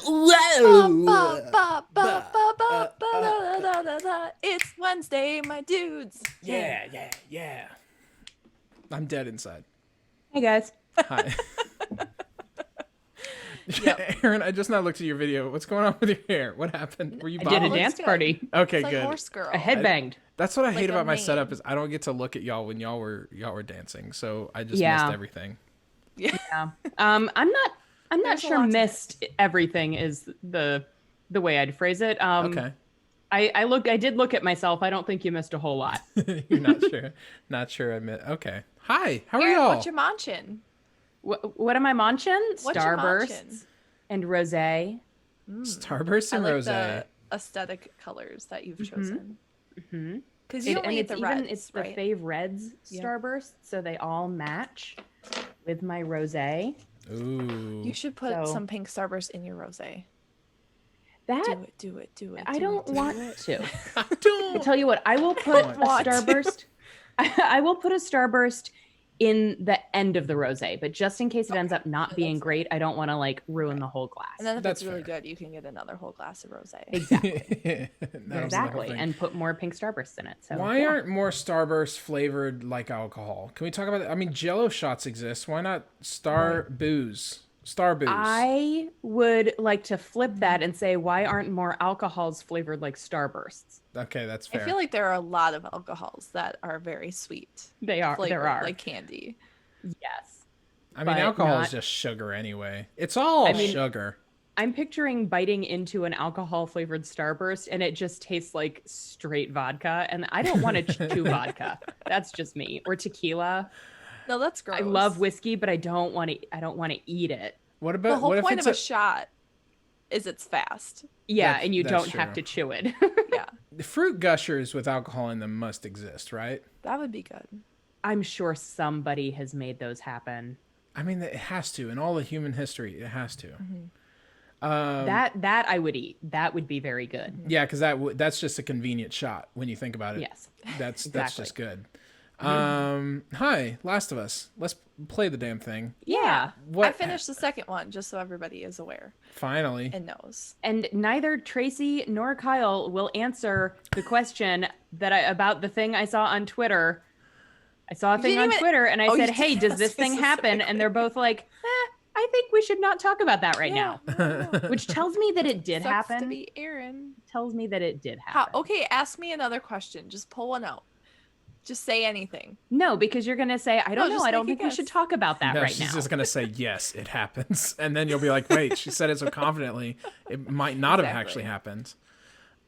Whoa! It's Wednesday, my dudes. Yeah. I'm dead inside. Hey guys. Hi. Aaron, I just now looked at your video. What's going on with your hair? What happened? Were you I did a bobbing? dance good. party. Okay, It's like good. horse girl. I headbanged. That's what I hate like a about my mane. setup is I don't get to look at y'all when y'all were dancing. So I just Yeah. missed everything. Yeah. I'm not There's a sure lot to missed everything is the way I'd phrase it. Okay. I did look at myself. I don't think you missed a whole lot. You're not sure. Not sure I admit. Okay. Hi. How are Aaron, y'all? what you munchin'? What am I munching? What you Starbursts munchin'? and rosé. Starburst I and like rose. the aesthetic colors that you've chosen. Mm-hmm. Because you only eat the reds, it's right? the Fave Reds Yeah. Starburst, so they all match with my rosé. Ooh. You should put So- some pink starburst in your rosé. That Do it. I don't want to. I Don't. tell you what, I will put a want to. starburst. I will put a starburst in the end of the rosé, but just in case it ends up not being great, I don't want to like ruin the whole glass. And then if That's it's really fair. good, you can get another whole glass of rosé. Exactly. That'll be the whole Exactly. thing. And put more pink starbursts in it. So Why yeah. aren't more Starburst flavored like alcohol? Can we talk about that? I mean, Jello shots exist. Why not Star Booze? Star Booze. I would like to flip that and say, why aren't more alcohols flavored like starbursts? Okay, that's fair. I feel like there are a lot of alcohols that are very sweet. They are. Flavored, There are. like candy. Yes. I mean, but alcohol is not- just sugar anyway. It's all I mean- sugar. I'm picturing biting into an alcohol flavored starburst and it just tastes like straight vodka. And I don't want to chew vodka. That's just me. Or tequila. No, that's gross. I love whiskey, but I don't want to eat it. What The about whole what if point it's of a shot is it's fast. Yeah, That's- and you that's don't true. have to chew it. Yeah, the fruit gushers with alcohol in them must exist, right? that would be good. I'm sure somebody has made those happen. I mean, it has to. In all of human history, it has to. That I would eat. That would be very good. Yeah, because that's just a convenient shot when you think about it. Yes. That's Exactly. just good. Hi, Last of Us. Let's play the damn thing. Yeah. What? I finished the second one just so everybody is aware Finally. and knows. And neither Tracy nor Kyle will answer the question about the thing I saw on Twitter. I saw a thing didn't on even- Twitter and I Oh, you said, hey, didn't does this ask thing happen? And specifically. they're both like, I think we should not talk about that right now. No. Which tells me that it did Sucks happen. to be Aaron. Tells me that it did How, happen. okay, ask me another question. Just pull one out. Just say anything. No, because you're going to say, I don't know. just I don't make a think we should guess. talk about that No, right she's now. just gonna say yes, it happens, and then you'll be like, "Wait, she said it so confidently, it might not have Exactly. actually happened."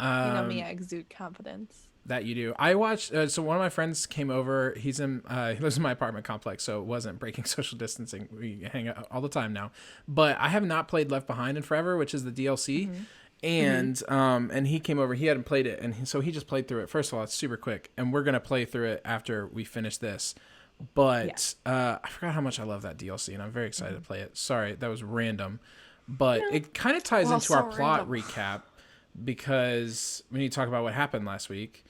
You know me, I exude confidence. That you do. I watched. So one of my friends came over. He lives in my apartment complex, so it wasn't breaking social distancing. We hang out all the time now. But I have not played Left Behind in forever, which is the DLC. And he came over. He hadn't played it, and so he just played through it. First of all, it's super quick, and we're gonna play through it after we finish this. But I forgot how much I love that DLC, and I'm very excited to play it. Sorry, that was random, but it kind of ties Well, into our so plot random. recap because we need to talk about what happened last week.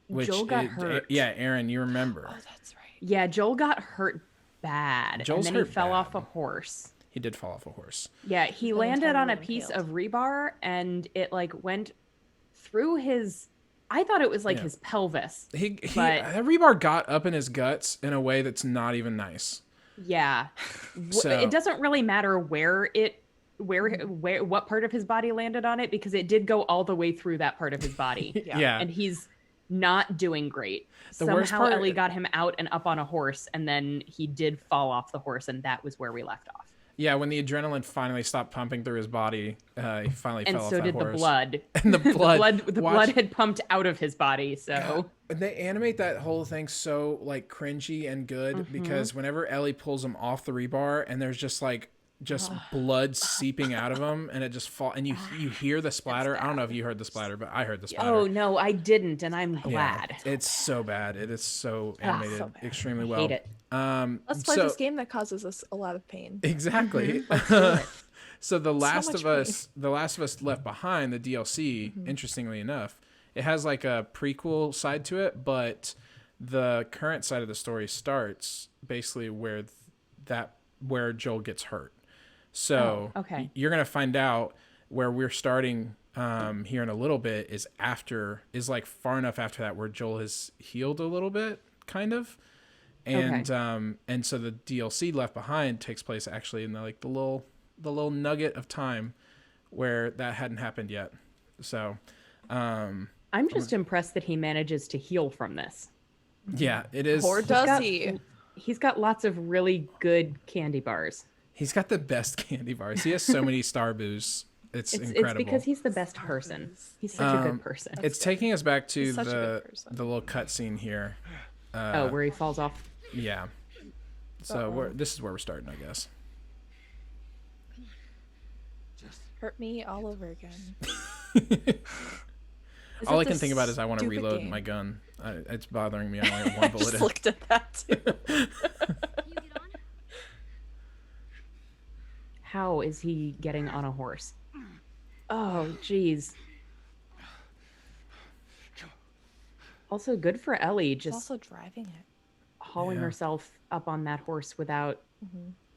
Which Joel got hurt. Yeah, Aaron, you remember. Oh, that's right. Yeah, Joel got hurt bad. Joel's and then hurt he fell bad. off a horse. He did fall off a horse. Yeah, he Been landed on a entirely piece impaled. of rebar and it like went through his I thought it was like Yeah. his pelvis. He But- that rebar got up in his guts in a way that's not even nice. Yeah. So- It doesn't really matter what part of his body landed on it because it did go all the way through that part of his body. Yeah. And he's not doing great. The worst Somehow part- Ellie got him out and up on a horse and then he did fall off the horse and that was where we left off. Yeah, when the adrenaline finally stopped pumping through his body, he finally And fell off so that did horse. the blood. And the blood. the Watch- blood had pumped out of his body, so And they animate that whole thing so like cringy and good Mm-hmm. because whenever Ellie pulls him off the rebar and there's just blood seeping out of him and it just fall and you hear the splatter. I don't know if you heard the splatter, but I heard the splatter. oh no, I didn't, and I'm Yeah, glad. it's so bad. It is so animated so bad. extremely I well. hate it. Let's play so- this game that causes us a lot of pain. Exactly. So the Last much of Us, the Last of Us Left Behind, the DLC, interestingly enough, it has like a prequel side to it, but the current side of the story starts basically where Joel gets hurt. So Oh, okay. you're gonna find out where we're starting here in a little bit is like far enough after that where Joel has healed a little bit, kind of. And Okay. and so the DLC Left Behind takes place actually in the little nugget of time where that hadn't happened yet. So I'm just impressed that he manages to heal from this. yeah, it is. Or He's does got, he? he's got lots of really good candy bars. He's got the best candy bars. He has so many Star Boos. It's incredible. It's because he's the best person. He's such a good person. It's taking us back to He's such a good the person. little cutscene here. Where he falls off. Yeah. So this is where we're starting, I guess. Hurt me all over again. Is All it I can this think about is I want to stupid reload game? my gun. It's bothering me. I only have one bullet Just in. looked at that too. How is he getting on a horse? Oh, geez. Also, good for Ellie, He's just also driving it. hauling Yeah. herself up on that horse without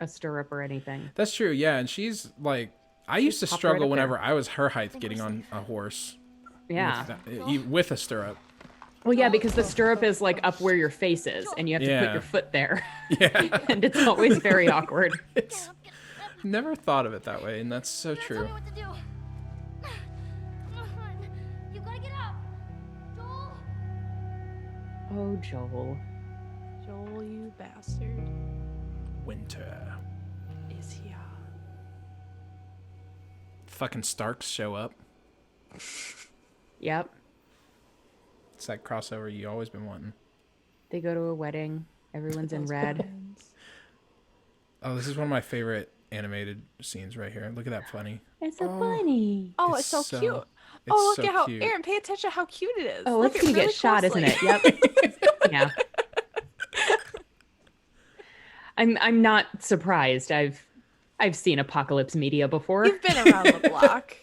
a stirrup or anything. That's true. Yeah, and she's like, I used to popped right struggle up whenever there. I was her height getting on a horse Yeah. with a stirrup. Well, yeah, because the stirrup is like up where your face is, and you have to put Yeah. your foot there, Yeah, and it's always very awkward. it's never thought of it that way, and that's so Tell true. me what to do. Come on. You gotta get up. Joel. Oh, Joel. Joel, you bastard. Winter. Is he? Fucking Starks show up. Yep. It's that crossover you always been wanting. They go to a wedding. Everyone's in red. Oh, this is one of my favorite animated scenes right here. Look at that funny. It's a bunny. Oh, it's so cute. It's Oh, look so at how cute. Aaron, pay attention to how cute it is. Oh, Look it's at gonna really get shot, isn't closely. it? Yep. Yeah. I'm not surprised. I've seen Apocalypse Media before. You've been around the block.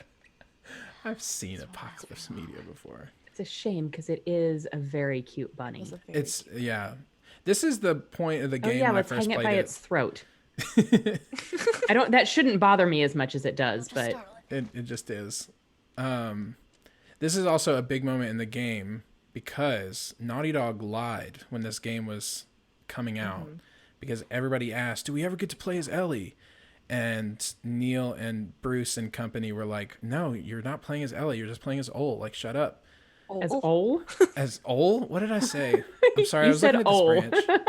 I've seen Apocalypse Media before. It's a shame because it is a very cute bunny. It's a very It's yeah. This is the point of the Oh game yeah, when I let's first hang it played by it. its throat. I don't. That shouldn't bother me as much as it does, but It just is. This is also a big moment in the game because Naughty Dog lied when this game was coming out because everybody asked, "Do we ever get to play as Ellie?" And Neil and Bruce and company were like, "No, you're not playing as Ellie. You're just playing as Ol. Like, shut up." as Oh, Ol, As Ol? What did I say? I'm sorry. You I was said looking at Ol. this branch.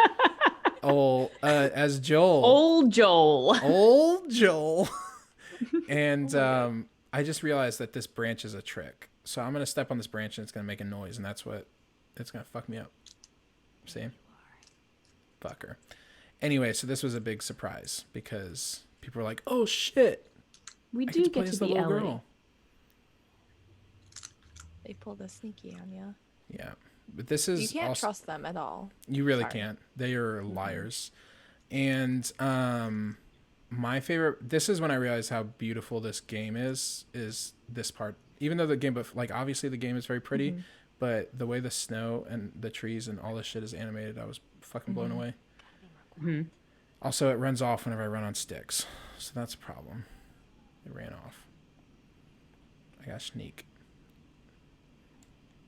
Ol. As Joel. old Joel. Old Joel. And I just realized that this branch is a trick. So I'm going to step on this branch and it's going to make a noise. And that's what it's going to fuck me up. See? Fucker. Anyway, so this was a big surprise because people were like, oh shit. We I do get to play get as to the be little Ellie. girl. they pulled a sneaky on you. Yeah. But this is You can't also, trust them at all. you really Sorry. can't. They are liars. And my favorite, this is when I realized how beautiful this game is this part. Even though the game, but like obviously the game is very pretty, but the way the snow and the trees and all this shit is animated, I was fucking blown away. Also, it runs off whenever I run on sticks, so that's a problem. It ran off. I got sneak.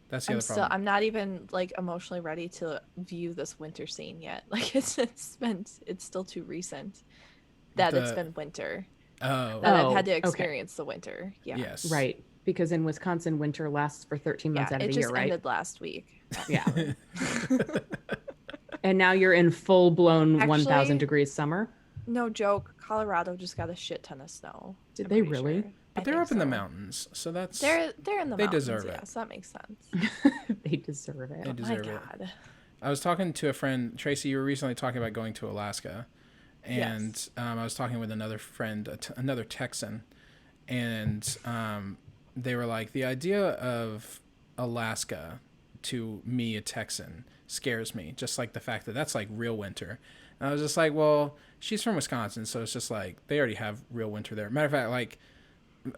That's the other problem. I'm not even like emotionally ready to view this winter scene yet. Like it's still too recent that it's The- been winter. Oh, That Oh, I've had to okay. experience the winter. Yeah. yes. Right, because in Wisconsin, winter lasts for 13 Yeah. months out of It the just year, right? ended last week. Yeah. And now you're in full blown Actually- 1,000 degrees summer. No joke. Colorado just got a shit ton of snow. Did I'm they pretty really? sure. But I they're think up in the so. mountains, so that's They're in the They mountains. deserve it. Yeah, so that makes sense. They deserve it. They My deserve it. God. I was talking to a friend, Tracy. You were recently talking about going to Alaska, and Yes. I was talking with another friend, another Texan, and they were like, the idea of Alaska to me, a Texan, scares me. Just like the fact that that's like real winter. And I was just like, well, she's from Wisconsin, so it's just like they already have real winter there. Matter of fact, like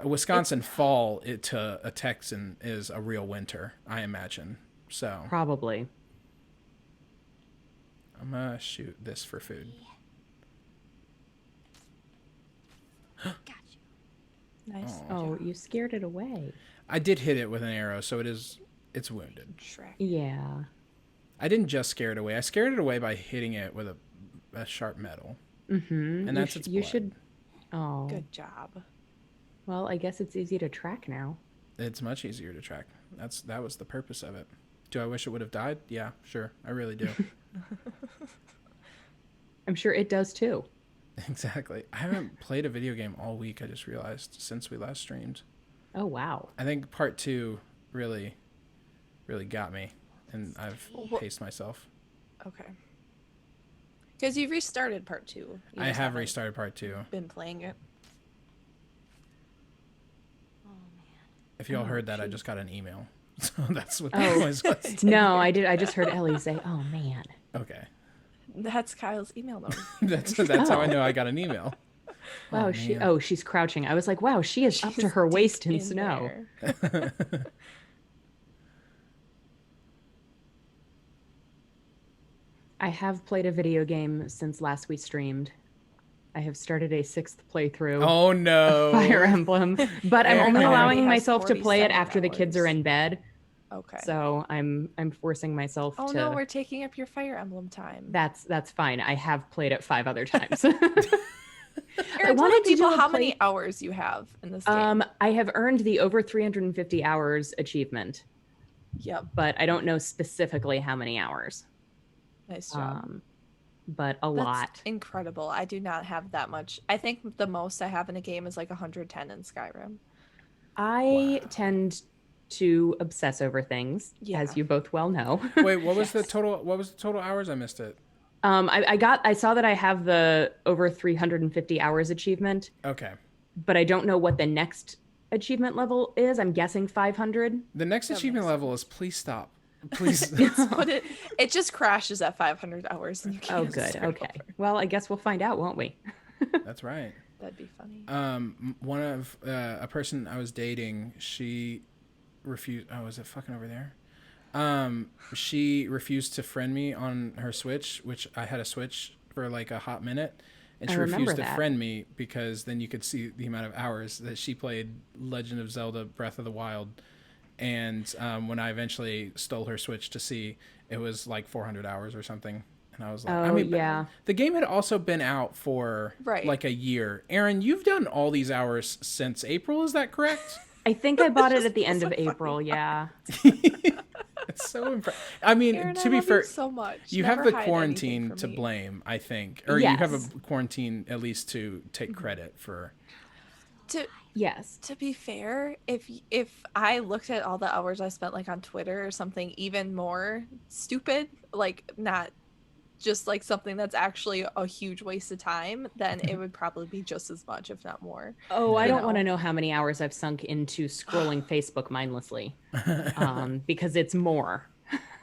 Wisconsin fall to a Texan is a real winter, I imagine. So Probably. I'm gonna shoot this for food. Got you. Nice. Aw. Oh, you scared it away. I did hit it with an arrow, so it's wounded. Shrek. Yeah. I didn't just scare it away. I scared it away by hitting it with a sharp metal. Mm-hmm. And that's its you blood. should. Oh. Good job. Well, I guess it's easy to track now. It's much easier to track. That was the purpose of it. Do I wish it would have died? Yeah, sure. I really do. I'm sure it does too. Exactly. I haven't played a video game all week, I just realized, since we last streamed. Oh wow. I think part 2 really got me, and I've Well- paced myself. Okay. Because you've restarted part 2. You I just have haven't restarted part 2. been playing it. Oh man. If y'all Oh, heard that, I jeez. just got an email. So that's what Oh. that noise was. No, I did. I just heard Ellie say, "Oh man." Okay. That's Kyle's email number. That's how I Oh. know I got an email. Wow, man. she's crouching. I was like, wow, she is up to She's her deep waist in in snow. there. I have played a video game since last we streamed. I have started a 6th playthrough Oh of no. Fire Emblem, but I'm Aaron only already allowing has myself to play it 47 after the kids are hours. in bed. Okay. So I'm forcing myself Oh to. no, we're taking up your Fire Emblem time. That's fine. I have played it 5 other times. Aaron, tell wanted the to people do a how play- many hours you have in this game. I have earned the over 350 hours achievement, Yep. but I don't know specifically how many hours. Nice job. But a That's lot. incredible. I do not have that much. I think the most I have in a game is like 110 in Skyrim. I Wow. tend to obsess over things, Yeah. as you both well know. Wait, what was the Yes. total? What was the total hours? I missed it. I saw that I have the over 350 hours achievement, Okay. but I don't know what the next achievement level is. I'm guessing 500. The next That achievement makes level is please stop. Please. But it just crashes at 500 hours. And you Oh, can't good. start Okay. over. Well, I guess we'll find out, won't we? That's right. That'd be funny. One of a person I was dating, she refused. Oh, is it fucking over there? She refused to friend me on her Switch, which I had a Switch for like a hot minute, and I she remember refused to that. friend me because then you could see the amount of hours that she played Legend of Zelda: Breath of the Wild. And when I eventually stole her Switch to see, it was like 400 hours or something. And I was like, Oh, I mean, but yeah. the game had also been out for Right. like a year. Aaron, you've done all these hours since April, is that correct? I think I bought it at the end of April. Yeah. It's so impressive. I mean, Aaron, to I be love fair, you so much. you Never have the hide anything quarantine from to me. blame, I think. Or you have Yes. a quarantine at least to take credit for. Yes. To be fair, if I looked at all the hours I spent like on Twitter or something even more stupid, like not just like something that's actually a huge waste of time, then it would probably be just as much, if not more. Oh, I You don't want to know. know how many hours I've sunk into scrolling Facebook mindlessly, because it's more.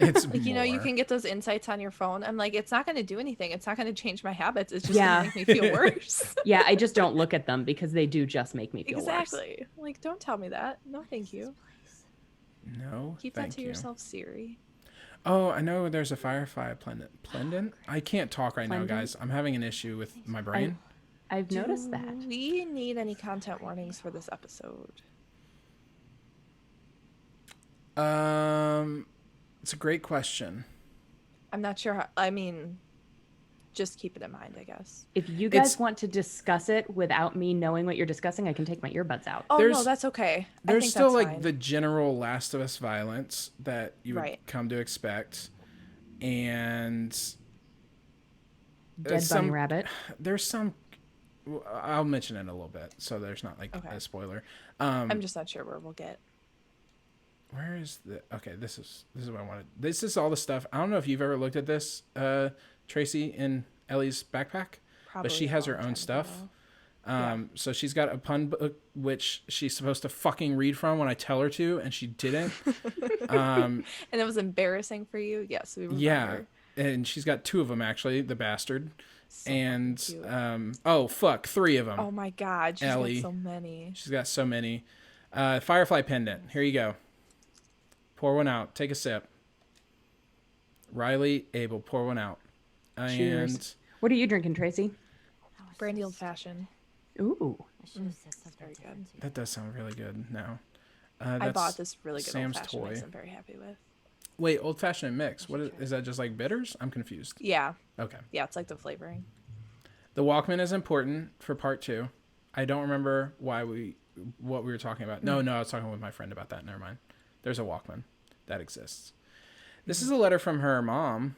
It's Like, you know, you more. can get those insights on your phone. I'm like, it's not going to do anything. It's not going to change my habits. It's just Yeah. going to make me feel worse. Yeah, I just don't look at them because they do just make me feel worse. Exactly. Like, don't tell me that. No, thank you. No, Keep thank that to you. yourself, Siri. Oh, I know there's a Firefly Plendon. I can't talk right now, Plendon? guys. I'm having an issue with my brain. I've noticed that. Do we need any content warnings for this episode? It's a great question. I'm not sure how, I mean, just keep it in mind, I guess. If you guys It's- want to discuss it without me knowing what you're discussing, I can take my earbuds out. Oh, no, There's- that's okay. I There's think still that's like fine. the general Last of Us violence that you would Right. come to expect, and Dead some- bunny rabbit. there's some. I'll mention it in a little bit, so there's not like Okay. a spoiler. I'm just not sure where we'll get. Where is the? Okay, this is what I wanted. This is all the stuff. I don't know if you've ever looked at this, Tracy, in Ellie's backpack, Probably but she a has long her own time stuff. ago. Yeah. So she's got a pun book which she's supposed to fucking read from when I tell her to, and she didn't. And it was embarrassing for you? Yes, we remember. Yeah, and she's got 2 of them actually, the bastard. So And cute. oh fuck, 3 of them. Oh my god, she's Ellie. got so many. She's got so many. Firefly pendant. Here you go. Pour one out. Take a sip. Riley, Abel, pour one out. Cheers. What are you drinking, Tracy? Brandy old fashioned. Ooh. I should have said It's something very different good. to you. That does sound really good now. I bought this really good Sam's old fashioned mix toy. I'm very happy with. Wait, old fashioned mix. What is that? Just like bitters? I'm confused. Yeah. Okay. Yeah, it's like the flavoring. The Walkman is important for part 2. I don't remember what we were talking about. No, I was talking with my friend about that. Never mind. There's a Walkman that exists. This is a letter from her mom.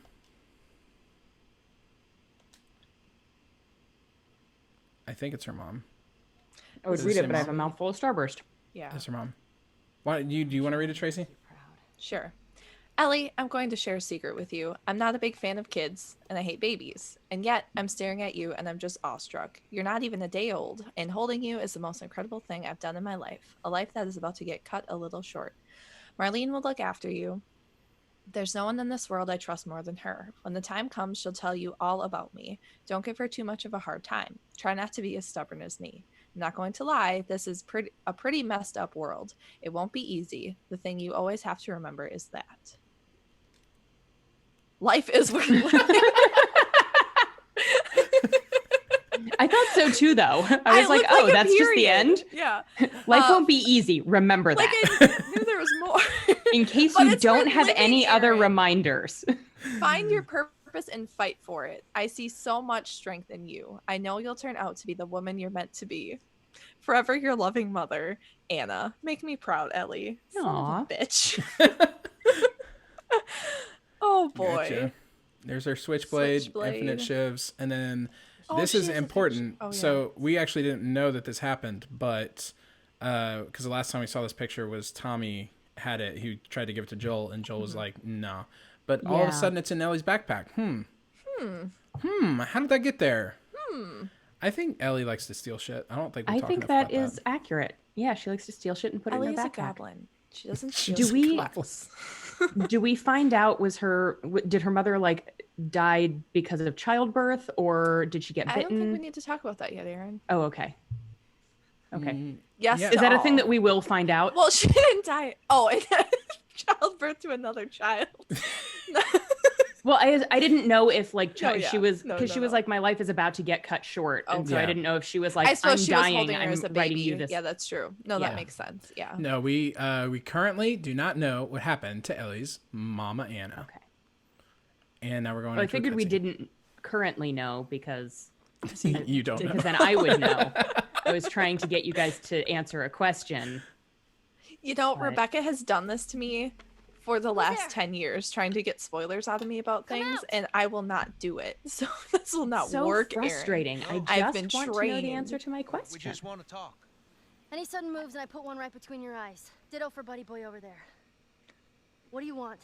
I think it's her mom. I would Does it read say it, but I have a mom? mouthful of Starburst. Yeah. That's her mom. Why do you want to read it, Tracy? Proud. Sure. Ellie, I'm going to share a secret with you. I'm not a big fan of kids, and I hate babies. And yet, I'm staring at you, and I'm just awestruck. You're not even a day old, and holding you is the most incredible thing I've done in my life. A life that is about to get cut a little short. Marlene will look after you. There's no one in this world I trust more than her. When the time comes, she'll tell you all about me. Don't give her too much of a hard time. Try not to be as stubborn as me. I'm not going to lie, this is a pretty messed up world. It won't be easy. The thing you always have to remember is that life is worth living. I thought so too, though. I was like, looked oh, a that's just the period. end. Yeah. Life Uh, won't be easy. Remember Like that. I knew there was more. In case But you it's don't worth have living, any other Aaron. reminders. Find your purpose and fight for it. I see so much strength in you. I know you'll turn out to be the woman you're meant to be. Forever your loving mother, Anna. Make me proud, Ellie. Son of a Aw. bitch. Oh boy. Gotcha. There's our Switchblade, Infinite Switchblade. Shivs, and then Oh, this she is has a picture. important. Oh, yeah. So we actually didn't know that this happened, but because the last time we saw this picture was Tommy had it. He tried to give it to Joel, and Joel was like, "No." But all of a Yeah. sudden, it's in Ellie's backpack. How did that get there? I think Ellie likes to steal shit. I don't think we're I talking think enough that about is accurate. Yeah, she likes to steal shit and put it Ellie in is her a backpack. goblin. She doesn't She steal is a we- goblin. Do we find out did her mother like died because of childbirth or did she get I don't think we bitten? need to talk about that yet, Aaron. Oh, okay. Okay. Mm, Yes. Yeah. to Is that a thing all. that we will find out? Well, she didn't die. Oh, it childbirth to another child. Well, I didn't know if like No, she yeah. was No, because no, she was no. like my life is about to get cut short, and so Yeah. I didn't know if she was like I suppose I'm she was dying. holding her I'm as a writing baby. you this. Yeah, that's true. No, Yeah. that makes sense. Yeah. No, we currently do not know what happened to Ellie's Mama Anna. Okay. And now we're going. Well, I into a figured we cutscene. didn't currently know because You don't know. because then I would know. I was trying to get you guys to answer a question. You know, But- Rebecca has done this to me for the last there? 10 years, trying to get spoilers out of me about Come things, out. and I will not do it. So this will not So work, Aaron. frustrating. I I've just been want to know trained. the answer to my We question. just want to talk. Any sudden moves and I put one right between your eyes. Ditto for Buddy Boy over there. What do you want?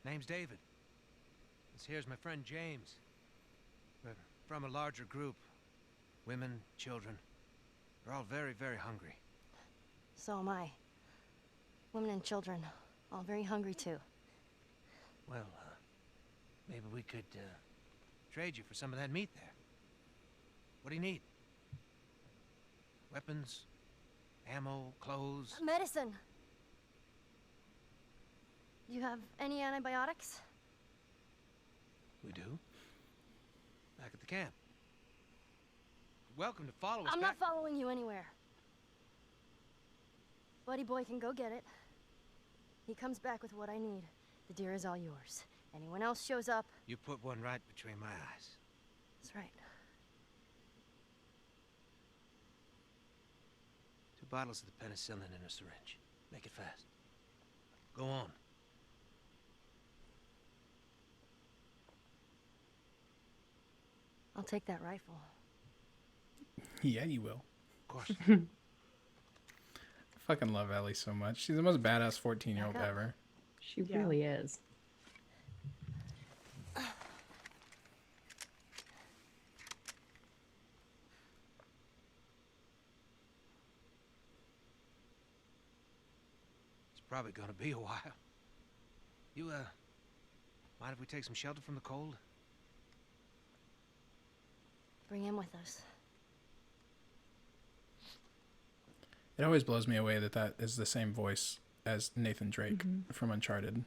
Name's David. This here's my friend James. We're from a larger group. Women, children. We're all very, very hungry. So am I. Women and children, all very hungry too. Well, maybe we could trade you for some of that meat there. What do you need? Weapons, ammo, clothes. Medicine. You have any antibiotics? We do. Back at the camp. Welcome to follow us I'm back. not following you anywhere. Buddy Boy can go get it. He comes back with what I need. The deer is all yours. Anyone else shows up, You put one right between my eyes. that's right. 2 bottles of the penicillin in a syringe. Make it fast. Go on. I'll take that rifle. Yeah, you will. Of course. I fucking love Ellie so much. She's the most badass 14-year-old Back up. ever. She Yeah. really is. It's probably gonna be a while. You, mind if we take some shelter from the cold? Bring him with us. It always blows me away that that is the same voice as Nathan Drake from Uncharted.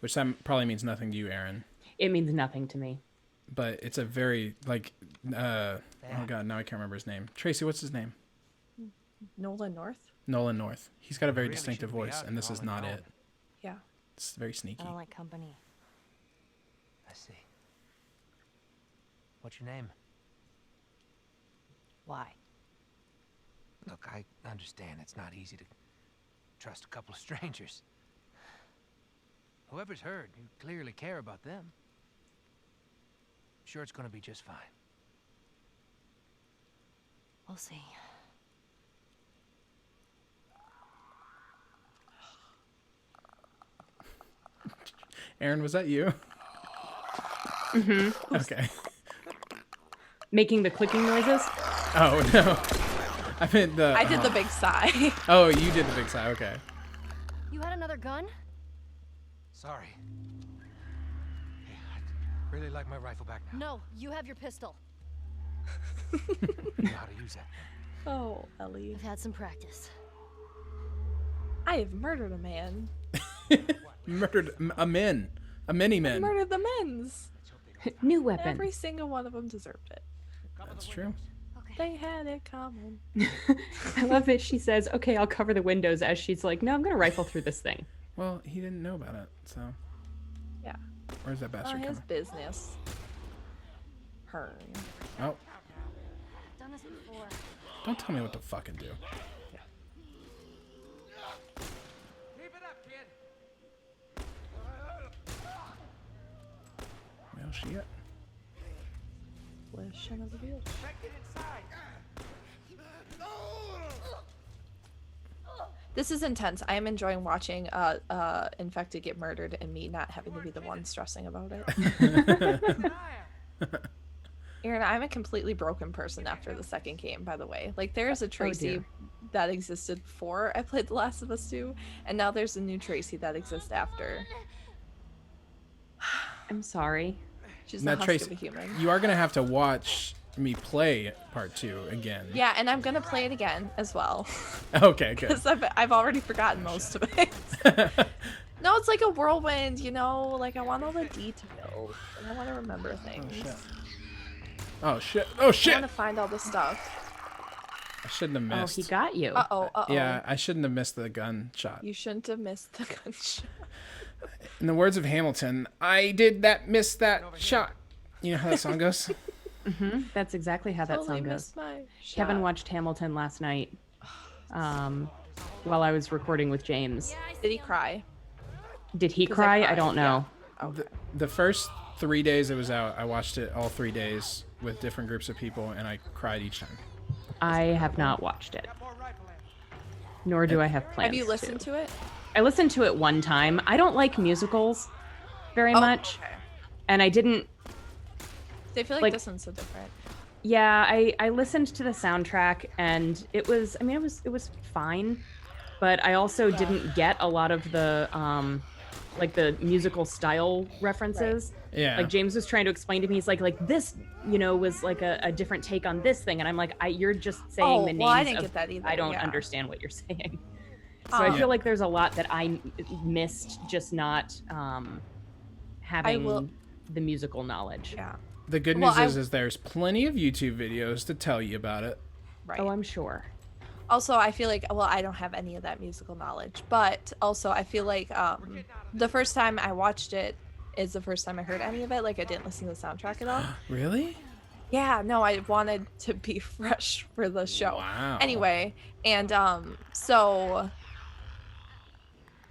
Which that probably means nothing to you, Aaron. It means nothing to me. but it's a very like oh god, now I can't remember his name. Tracy, what's his name? Nolan North. Nolan North. He's got a very Really distinctive shouldn't be voice, out and this here is all not alone. it. Yeah. It's very sneaky. I don't like company. I see. What's your name? Why? Look, I understand it's not easy to trust a couple of strangers. Whoever's hurt, you clearly care about them. Sure, it's gonna be just fine. We'll see. Aaron, was that you? Mm-hmm. Okay. Making the clicking noises. Oh no. I meant the. I did the big sigh. Oh, you did the big sigh. Okay. You had another gun? Sorry. Hey, I'd really like my rifle back now. No, you have your pistol. I know how to use that. Oh, Ellie. I've had some practice. I have murdered a man. Murdered a men. A many men. Murdered the men's. New weapon. Every single one of them deserved it. That's true. Okay. They had it coming. I love that she says, "Okay, I'll cover the windows," as she's like, "No, I'm gonna rifle through this thing." Well, he didn't know about it, so. Yeah. Where's that Not bastard his coming? business. Her. Oh, Done this before. don't tell me what to fucking do. Keep it up, kid. Well, shit. Listen of the bitch. Check it inside. This is intense. I am enjoying watching infected get murdered and me not having to be the one stressing about it. Aaron, I'm a completely broken person after the second game, by the way. Like, there's a Tracy dear. that existed before I played The Last of Us 2, and now there's a new Tracy that exists after. I'm sorry. She's Now, the husk Tracy, of a human. you are gonna have to watch me play part 2 again. Yeah, and I'm gonna play it again as well. Okay, good. Because I've already forgotten most of it. No, it's like a whirlwind, you know? Like, I want all the details, and I want to remember things. shit. Oh shit! Oh I shit! want to find all the stuff. I shouldn't have Oh, missed. he got you. Uh-oh, uh-oh. Yeah, I shouldn't have missed the gun shot. You shouldn't have missed the gunshot. In the words of Hamilton, I did that miss that shot. You know how that song goes? That's exactly how that Totally song goes. missed my shot. Kevin watched Hamilton last night, while I was recording with James. Did he cry? Did he 'Cause I cry? I cried, don't know. The first 3 days it was out, I watched it all 3 days with different groups of people, and I cried each time. I have not watched it, nor do I have plans. Have you listened to it? I listened to it one time. I don't like musicals very much, Okay. and I didn't. I feel like, Like- this one's so different. Yeah, I listened to the soundtrack, and it was. I mean, it was fine, but I also didn't get a lot of the like the musical style references. Yeah. Like James was trying to explain to me, he's like this, you know, was like a different take on this thing, and I'm like, you're just saying Oh, the names. well, I didn't of, get that either, I don't yeah. understand what you're saying. So I Um, feel like there's a lot that I missed, just not having will- the musical knowledge. Yeah. The good Well, news is there's plenty of YouTube videos to tell you about it. Right. Oh, I'm sure. Also, I feel like, well, I don't have any of that musical knowledge, but also I feel like the first time I watched it is the first time I heard any of it. Like, I didn't listen to the soundtrack at all. Really? Yeah, no, I wanted to be fresh for the show. Wow. Anyway, and so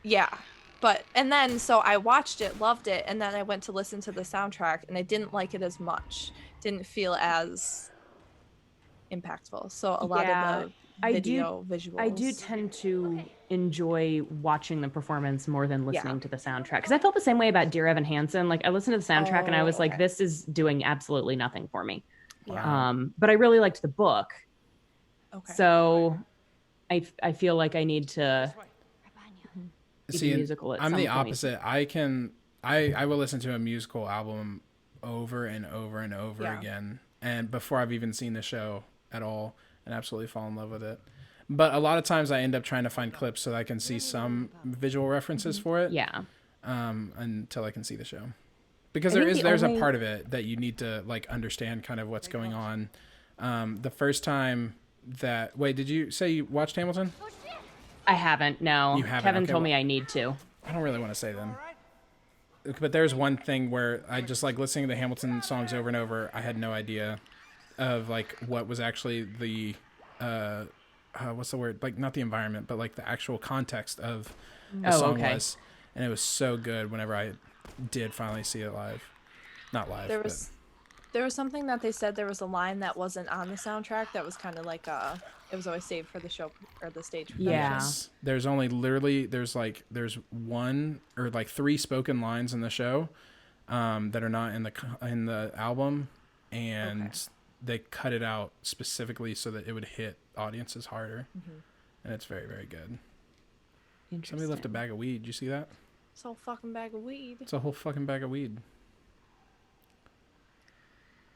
yeah. But and then so I watched it, loved it, and then I went to listen to the soundtrack and I didn't like it as much. Didn't feel as impactful. So a lot Yeah, of the I video visuals. I do tend to enjoy watching the performance more than listening to the soundtrack, because I felt the same way about Dear Evan Hansen. Like, I listened to the soundtrack and I was like, okay. this is doing absolutely nothing for me. Wow. But I really liked the book, Okay. so I feel like I need to Right behind you. see See, the musical at I'm some the point. opposite. I will listen to a musical album over and over and over Yeah. again, and before I've even seen the show at all, and absolutely fall in love with it. But a lot of times I end up trying to find clips so that I can see some visual references for it. Yeah. Until I can see the show. because I there think is the there's only- a part of it that you need to like understand kind of what's going on. The first time that did you say you watched Hamilton? I haven't. No, You haven't, Kevin okay, told well- me I need to. I don't really want to say them. But there's one thing where I just like listening to the Hamilton songs over and over. I had no idea of like what was actually the what's the word? Like not the environment, but like the actual context of the Oh, song okay. was. And it was so good whenever I did finally see it live. Not live. There but- was something that they said there was a line that wasn't on the soundtrack that was kind of like it was always saved for the show or the stage production. Yeah. Yes. There's only literally there's one or like 3 spoken lines in the show that are not in the album, and Okay. they cut it out specifically so that it would hit audiences harder. And it's very, very good. Somebody left a bag of weed. Did you see that? It's a whole fucking bag of weed. It's a whole fucking bag of weed.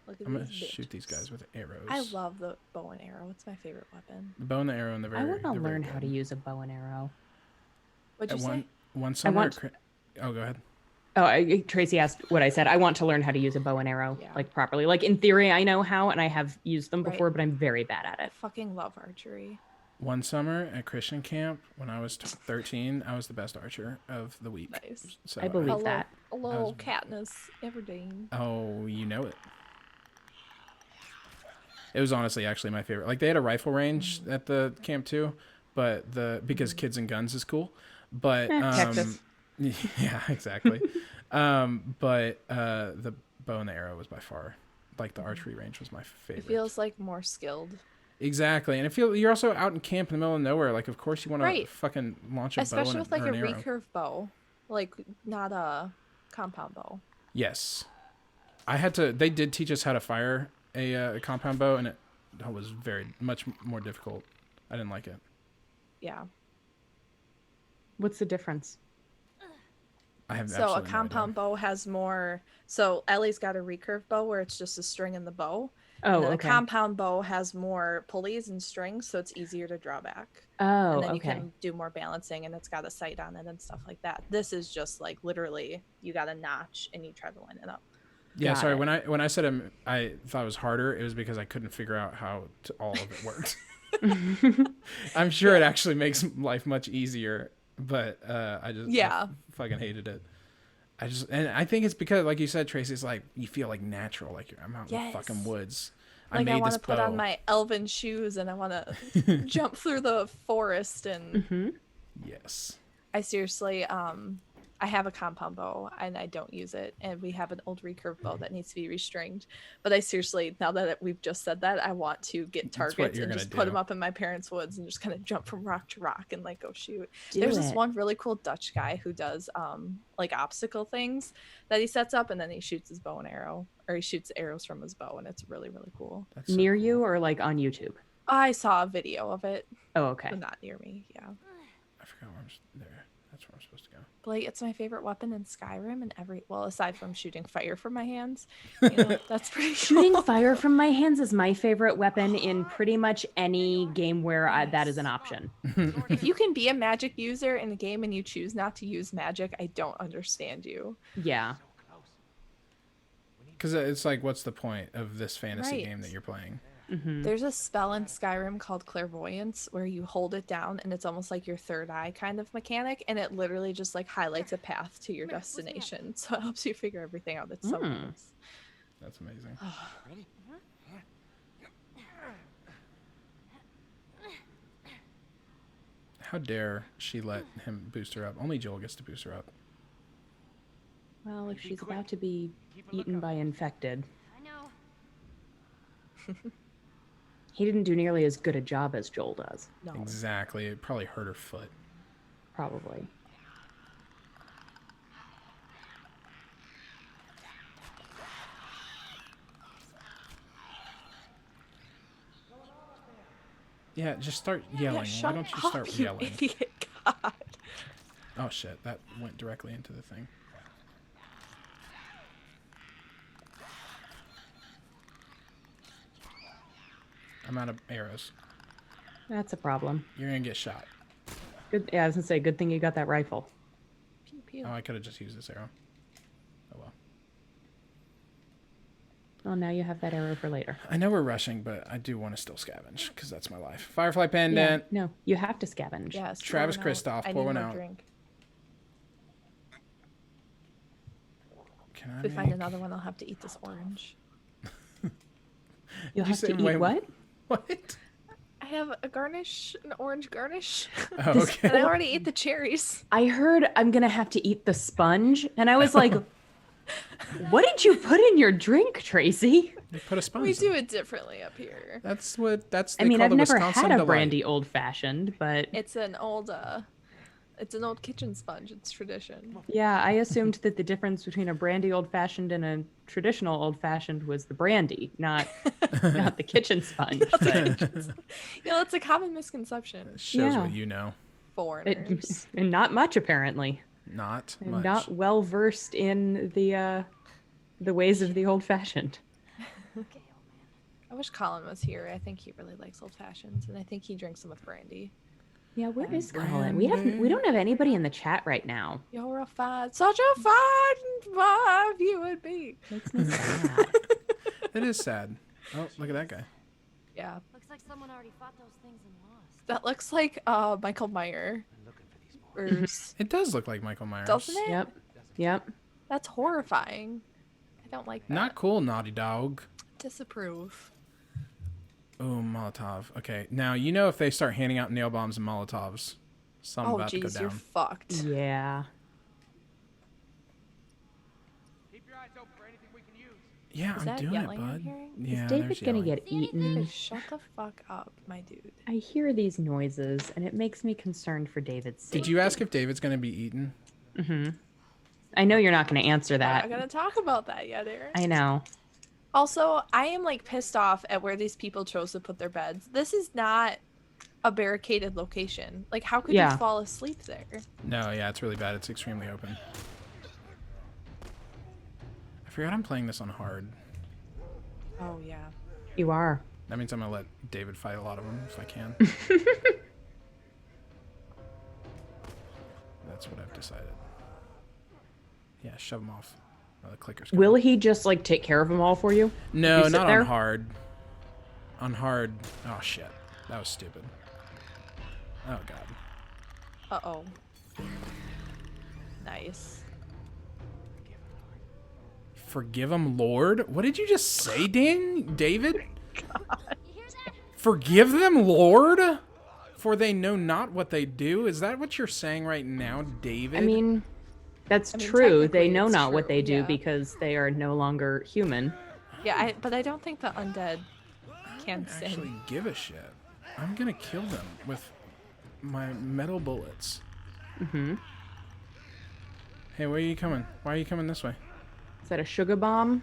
Look at I'm gonna these shoot these bitches. guys with arrows. I love the bow and arrow. It's my favorite weapon. the bow and the arrow, and the very. I want to they're very learn how to good. use a bow and arrow. What'd you At say? one summer. want- Oh, go ahead. Oh, Tracy asked what I said. I want to learn how to use a bow and arrow Yeah. like properly. Like in theory, I know how, and I have used them Right. before, but I'm very bad at I it. fucking love archery. One summer at Christian camp when I was 13, I was the best archer of the week. Nice. So I believe Hello, that. hello, Katniss Everdeen. Oh, you know it. It was honestly actually my favorite. Like they had a rifle range at the camp too, but because Kids and Guns is cool. But Texas. yeah, exactly. But the bow and the arrow was by far like the archery range was my favorite. It feels like more skilled, Exactly, and you're also out in camp in the middle of nowhere. Like, of course you want to Right. fucking launch a bow especially and with like or a an arrow. recurve bow, like not a compound bow. Yes, I had to. They did teach us how to fire a compound bow, and it was very much more difficult. I didn't like it. Yeah. What's the difference? I have So a absolutely no compound idea. bow has more. So Ellie's got a recurve bow where it's just a string in the bow. Oh, And then okay. a compound bow has more pulleys and strings, so it's easier to draw back. Oh, And then you okay. can do more balancing, and it's got a sight on it and stuff like that. This is just like literally you got a notch and you try to line it up. Yeah, Got sorry. it. When I said I thought it was harder, it was because I couldn't figure out how all of it worked. I'm sure it actually makes life much easier, but I just Yeah. fucking hated it. And I think it's because, like you said, Tracy, it's like you feel like natural, like I'm out in the fucking Yes. woods. Like I made want this to put bow. on my elven shoes and I want to jump through the forest and Hmm. Yes. I seriously I have a compound bow and I don't use it, and we have an old recurve bow that needs to be restringed. But I seriously, now that we've just said that, I want to get That's what targets you're and gonna just put do. them up in my parents' woods and just kind of jump from rock to rock and like go shoot. Do There's this it. one really cool Dutch guy who does like obstacle things that he sets up, and then he shoots his bow and arrow, or he shoots arrows from his bow, and it's really, really cool. That's so Near cool. you or like on YouTube? I saw a video of it, Oh, okay. but not near me. Yeah. I forgot where there. That's where I'm supposed to go. Blake, it's my favorite weapon in Skyrim, and aside from shooting fire from my hands, you know, that's pretty Shooting cool. fire from my hands is my favorite weapon in pretty much any game where that is an option. If you can be a magic user in a game and you choose not to use magic, I don't understand you. Yeah. Because it's like, what's the point of this fantasy Right. game that you're playing? Hmm. There's a spell in Skyrim called Clairvoyance where you hold it down and it's almost like your third eye kind of mechanic, and it literally just like highlights a path to your destination. So it helps you figure everything out. It's so nice. That's amazing. How dare she let him boost her up? Only Joel gets to boost her up. Well, if she's about to be eaten by infected, I know. he didn't do nearly as good a job as Joel does. No. Exactly. It probably hurt her foot. Probably. Yeah, just start yelling. Yeah, Why shut don't you up, start you yelling? idiot. God. Oh shit, that went directly into the thing. I'm out of arrows. That's a problem. You're gonna get shot. Good. Yeah, I was gonna say, good thing you got that rifle. Pew, pew. Oh, I could have just used this arrow. Oh well. Well, now you have that arrow for later. I know we're rushing, but I do want to still scavenge because that's my life. Firefly pendant. Yeah, no, you have to scavenge. Yes. Travis pour one out. Kristoff, I pour need one more out. Drink. Can I If we find make- another one, I'll have to eat this orange. You'll you have to say eat my- what? What? I have a garnish, an orange garnish. Oh, okay. And I already ate the cherries. I heard I'm gonna have to eat the sponge, and I was like, "What did you put in your drink, Tracy?" You put a sponge. We in. do it differently up here. That's what. That's. I They mean, call I've the never Wisconsin had a delight. brandy old fashioned, but It's an old kitchen sponge. It's tradition. yeah, I assumed that the difference between a brandy old fashioned and a traditional old fashioned was the brandy, not the kitchen sponge. But It's a common misconception. Shows Yeah. what you know. Foreigners. and not much apparently. Not And much. not well versed in the ways of the old fashioned. Okay, old man. I wish Colin was here. I think he really likes old fashions, and I think he drinks them with brandy. Yeah, where is Colin? We don't have anybody in the chat right now. You're such a fun vibe you would be. Makes me sad. It is sad. Oh, look at that guy. Yeah, Looks like someone already fought those things and lost. that looks like Michael Meyer. I'm looking for these boys. It does look like Michael Myers. Doesn't it? Yep. That's horrifying. I don't like that. Not cool, Naughty Dog. Disapprove. Oh, Molotov. Okay, now you know if they start handing out nail bombs and Molotovs, something Oh about to go jeez, you're down. fucked. Yeah. Keep your eyes open for anything we can use. Yeah, Is I'm that doing it, yelling I'm bud. hearing? Yeah, Is David there's gonna yelling. get eaten? David, shut the fuck up, my dude. I hear these noises, and it makes me concerned for David's safety. Did you ask if David's gonna be eaten? I know you're not going to answer We're that. not gonna talk about that yet, Aaron. I know. Also, I am like pissed off at where these people chose to put their beds. This is not a barricaded location. Like, how could Yeah. you fall asleep there? No, yeah, it's really bad. It's extremely open. I forgot I'm playing this on hard. Oh yeah. You are. That means I'm gonna let David fight a lot of them if I can. That's what I've decided. Yeah, shove them off. Oh, the clicker's coming. Will he just like take care of them all for you? No, you sit not there? on hard. On hard. Oh shit, that was stupid. Oh god. Uh-oh. Nice. Forgive him, Lord. What did you just say, David? You hear that? Forgive them, Lord, for they know not what they do. Is that what you're saying right now, David? I mean, that's I mean, true. They technically know it's not what true, they do yeah. because they are no longer human. Yeah, but I don't think the undead can actually sin. give a shit. I'm gonna kill them with my metal bullets. Mm-hmm. Hey, where are you coming? Why are you coming this way? Is that a sugar bomb?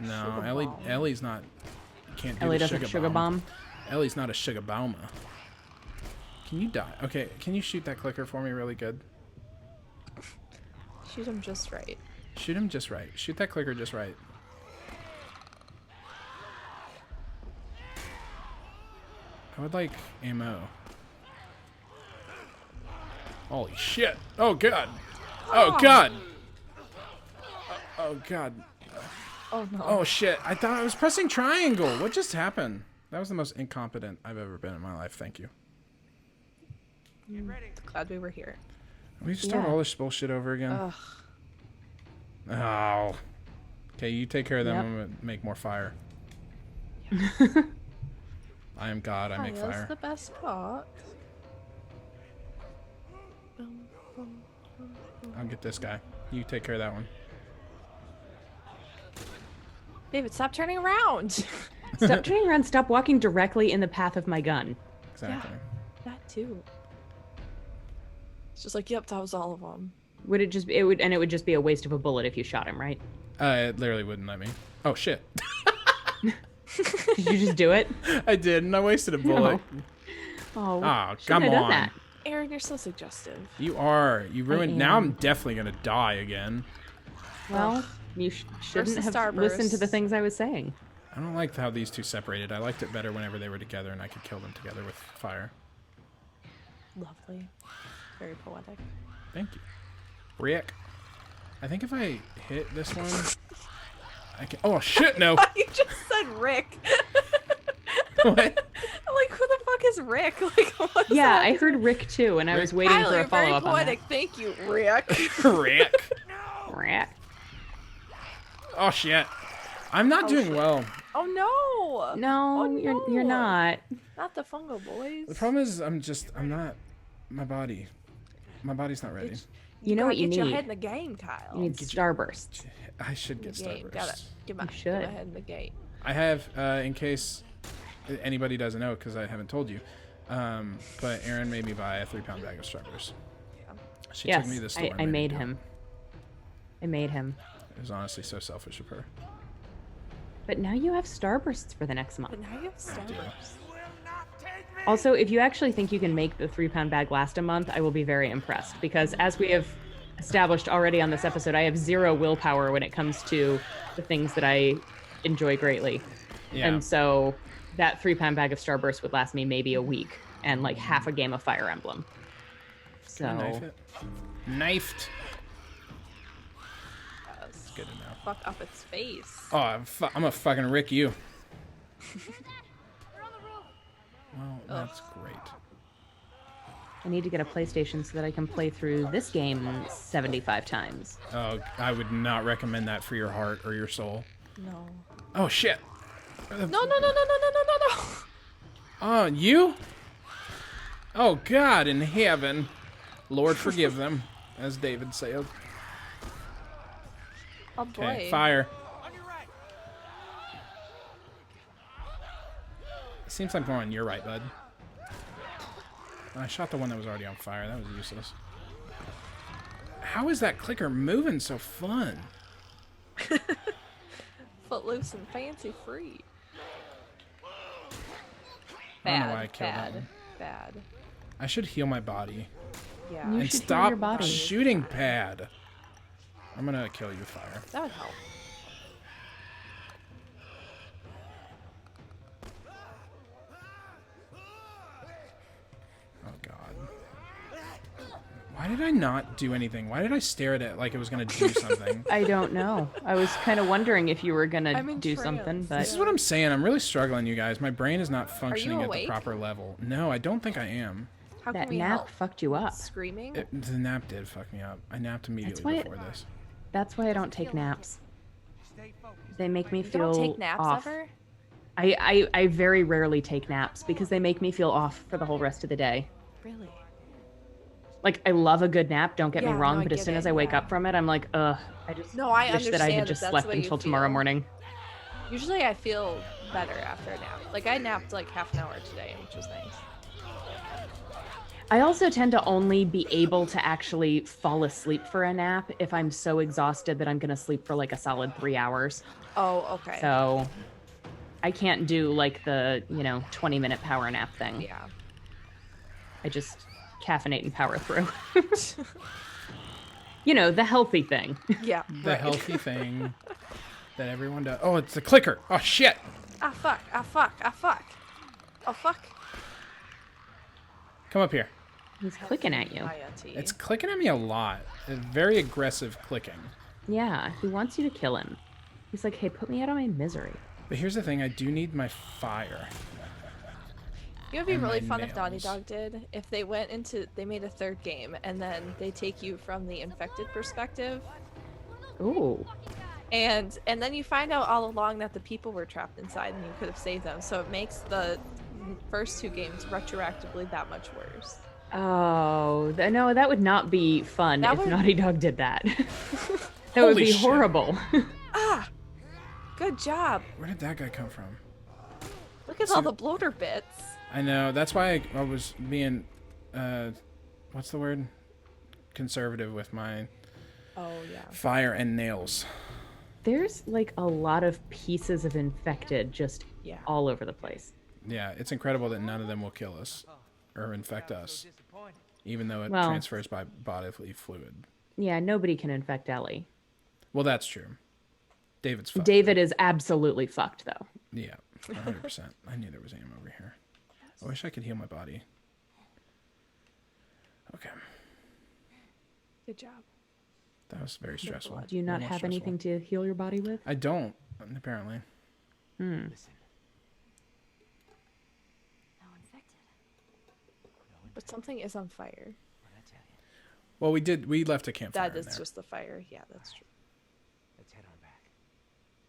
No, Sugar Ellie. bomb. Ellie's not. Can't do Ellie the doesn't sugar bomb. Ellie's not a sugar bomber. Can you die? Okay, can you shoot that clicker for me really good? Shoot him just right. Shoot him just right. Shoot that clicker just right. I would like ammo. Holy shit. Oh god. Oh god. Oh god. Oh no. Oh shit. I thought I was pressing triangle. What just happened? That was the most incompetent I've ever been in my life. Thank you. Glad we were here. We just start Yeah. all this bullshit over again. Ugh. Oh. Okay, you take care of them. Yep. I'm gonna make more fire. I am God. I make Fire's fire. the best part. Boom, boom. I'll get this guy. You take care of that one. David, stop turning around. Stop turning around. Stop walking directly in the path of my gun. Exactly. That too. It's just like, yep, that was all of them. Would it just? It would just be a waste of a bullet if you shot him, right? It literally wouldn't let me. Oh shit. Did you just do it? I did, and I wasted a bullet. Oh, Oh, shouldn't come have done on. that. Aaron, you're so suggestive. You are. You ruined. Now am. I'm definitely gonna die again. Well, you shouldn't Versus have listened to the Starburst. things I was saying. I don't like how these two separated. I liked it better whenever they were together and I could kill them together with fire. Lovely. Very poetic. Thank you. Rick. I think if I hit this one, I can. Oh shit! No. You just said Rick. What? I'm like, who the fuck is Rick? Like, what is Yeah, that? I heard Rick too, and I was waiting Tyler, for a you're very follow-up on poetic. that. Thank you, Rick. Rick. Rick. Oh shit. I'm not doing shit. well. Oh no! No, Oh, you're no. not. Not the Fungo Boys. The problem is I'm not. My body's not ready. You know what you Get your need? head in the game, Kyle. You need Starburst. I should get the game. Gotta Starburst. get my, You get my should. head in the game. I have, in case anybody doesn't know, because I haven't told you, but Erin made me buy a 3-pound bag of Starburst. She Yes, took me to the store. and I me made do it. him. I made him. It was honestly so selfish of her. But now you have Starbursts for the next month. But now you have Starburst. Also, if you actually think you can make the 3-pound bag last a month, I will be very impressed because as we have established already on this episode, I have 0 willpower when it comes to the things that I enjoy greatly. Yeah. And so that 3-pound bag of Starburst would last me maybe a week and like half a game of Fire Emblem. Can I knife So it? Knifed. Yes. Good to know. Fuck up its face. Oh, I'm gonna fucking Rick you. Well, that's great. I need to get a PlayStation so that I can play through this game 75 times. Oh, I would not recommend that for your heart or your soul. No. Oh shit. No, no, no, no, no, no, no, no, no. Oh, you? Oh God in heaven, Lord forgive them, as David said. Oh boy. Okay, fire. Seems like more on your right, bud. I shot the one that was already on fire. That was useless. How is that clicker moving so fun? Footloose and fancy free. I don't know Bad, why I killed that bad, one. bad. I should heal my body. Yeah, You And should heal stop your body. shooting pad. I'm gonna kill you, fire. that would help. Oh God. Why did I not do anything? Why did I stare at it like it was gonna do something? I don't know. I was kind of wondering if you were gonna I'm in do trance. something, but This is what I'm saying. I'm really struggling, you guys. My brain is not functioning at the awake? proper level. No, I don't think I am. How can that we nap help? fucked you up. Screaming? The nap did fuck me up. I napped immediately why it- before this. That's why I don't take naps. They make me You feel don't take naps off. ever? I very rarely take naps because they make me feel off for the whole rest of the day. Really? Like I love a good nap, don't get Yeah, me no, wrong, I but as get soon it, as I wake yeah. up from it, I'm like, ugh, I just No, I wish that I understand had that just that's slept what you until tomorrow feel. morning. Usually I feel better after a nap. Like I napped like half an hour today, which was nice. I also tend to only be able to actually fall asleep for a nap if I'm so exhausted that I'm gonna sleep for like a solid 3 hours. Oh, okay. So I can't do like the, 20-minute power nap thing. Yeah. I just caffeinate and power through. The healthy thing. Yeah. The right. healthy thing that everyone does. Oh, it's the clicker. Oh shit. Ah fuck, ah fuck, ah fuck. Oh fuck. Come up here. He's clicking at you. IoT. It's clicking at me a lot. It's very aggressive clicking. Yeah, he wants you to kill him. He's like, hey, put me out of my misery. But here's the thing. I do need my fire. You know, it'd be and really my fun if Naughty nails. Dog did if they made a third game and then they take you from the infected perspective, Ooh. and then you find out all along that the people were trapped inside and you could have saved them. So it makes the first 2 games retroactively that much worse. Oh, no, that would not be fun That if would- Naughty Dog did that. That would Holy be shit. horrible. Ah, good job. Where did that guy come from? Look at all the bloater bits. I know. That's why I was being, what's the word? Conservative with my Oh yeah. fire and nails. There's like a lot of pieces of infected just Yeah. all over the place. Yeah, it's incredible that none of them will kill us or infect us, Disappointed. even though it Well- transfers by bodily fluid. Yeah, nobody can infect Ellie. Well, that's true. David's fucked. David is absolutely fucked, though. Yeah, 100%. I knew there was aim over here. I wish I could heal my body. Okay, Good job. that was very stressful. Do you not Almost have stressful. anything to heal your body with? I don't. apparently. Hmm. Listen. No infected. But something is on fire. What'd I tell you? Well, we left a campfire That in is there. just the fire. Yeah, that's true. Let's head on back.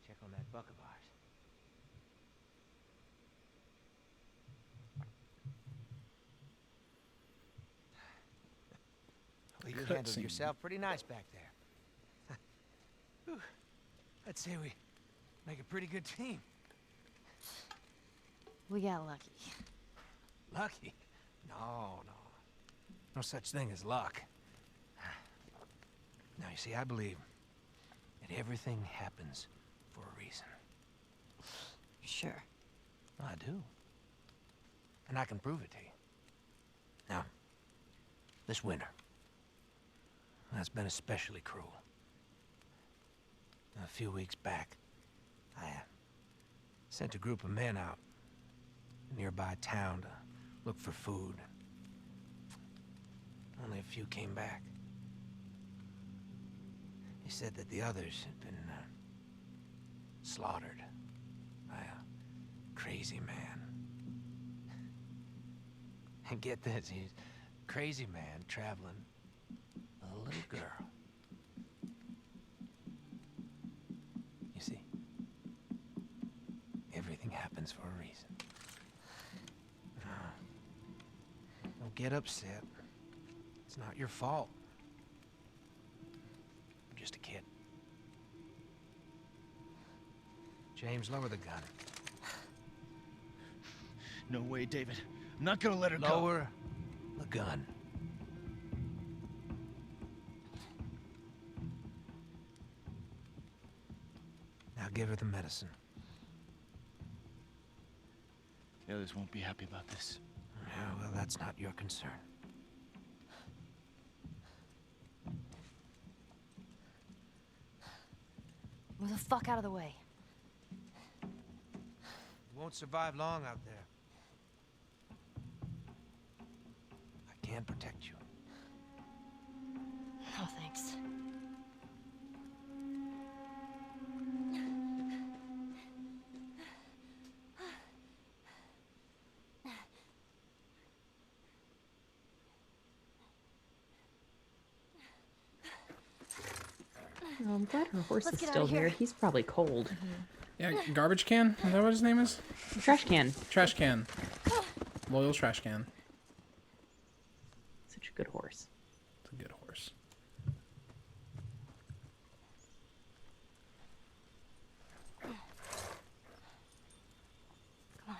Check on that buck of ours. Well, you handled Cutscene. yourself pretty nice back there. Whew. I'd say we make a pretty good team. We got lucky. Lucky? No. No such thing as luck. Now, you see, I believe that everything happens for a reason. Sure. I do. And I can prove it to you. Now, this winter, that's been especially cruel. A few weeks back, I sent a group of men out to a nearby town to look for food. Only a few came back. They said that the others had been slaughtered by a crazy man. And get this, he's a crazy man traveling with a little girl. You see, everything happens for a reason. Don't get upset. It's not your fault. I'm just a kid. James, lower the gun. No way, David. I'm not gonna let her go. Lower the gun. Now give her the medicine. The others won't be happy about this. Yeah, well, that's not your concern. Move the fuck out of the way. You won't survive long out there. I can protect you. No thanks. Oh, I'm glad her horse Let's is get still outta here. here. He's probably cold. Yeah, garbage can. Is that what his name is? Trash can. Trash can. Loyal trash can. Such a good horse. It's a good horse. Come on.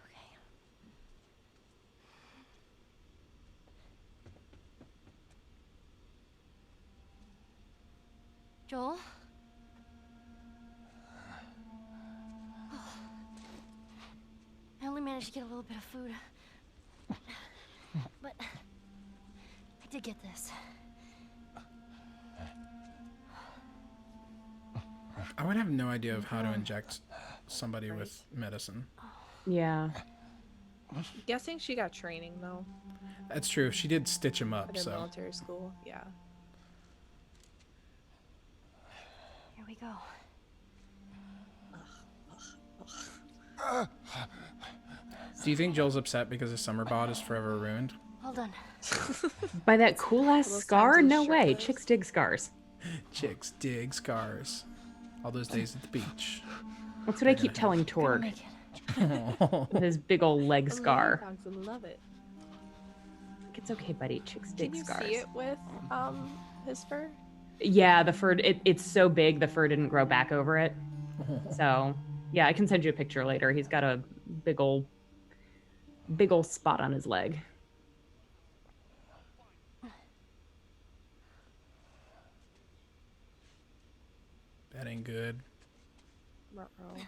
Okay. Joel? I only managed to get a little bit of food. But I did get this. I would have no idea of how to inject somebody with medicine. Yeah. Guessing she got training though That's true. She did stitch him up, at her so. military school. Yeah. Here we go. Do you think Joel's upset because his summer bod is forever ruined? All done. By that cool ass Those scar? times he's No way. shirtless. Chicks dig scars. Chicks dig scars. All those days at the beach. That's what I keep telling Gonna Torg. make it. With his big old leg Oh, scar. dogs would love it. It's okay, buddy. Chicks dig Can you scars. see it with his fur? Yeah, the fur, it's so big, the fur didn't grow back over it. So, yeah, I can send you a picture later. He's got a big old spot on his leg. That ain't good. Ruh-roh.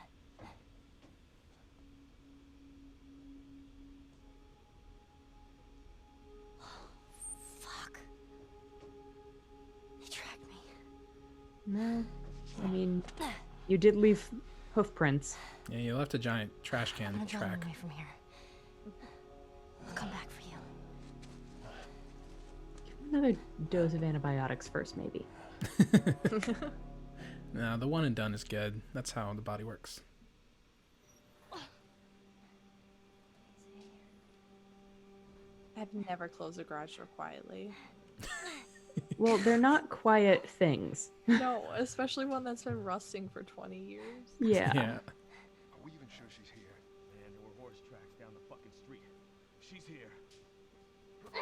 Fuck. They tracked me. No, I mean, you did leave hoof prints. Yeah, you left a giant trash I'm can gonna draw them track. away from here. I'll come back for you. Another dose of antibiotics first, maybe. No, the one and done is good. That's how the body works. I've never closed a garage door quietly. Well, they're not quiet things. No, especially one that's been rusting for 20 years. Yeah. Yeah. Are we even sure she's here? Man, there were horse tracks down the fucking street. She's here. Hey,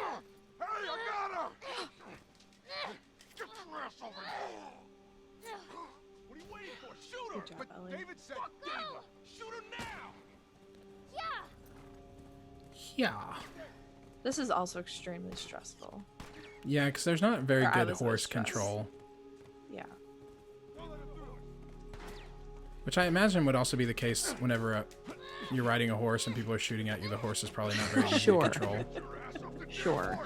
I got her! Get your ass over here! What are you waiting for? Shoot her! Good job, But Ellie. David said Ava! Shoot her now! Yeah. This is also extremely stressful. Yeah, because there's not very Or I good was really horse stressed. control. Yeah. Which I imagine would also be the case whenever you're riding a horse and people are shooting at you. The horse is probably not very easy Sure. to control. Sure.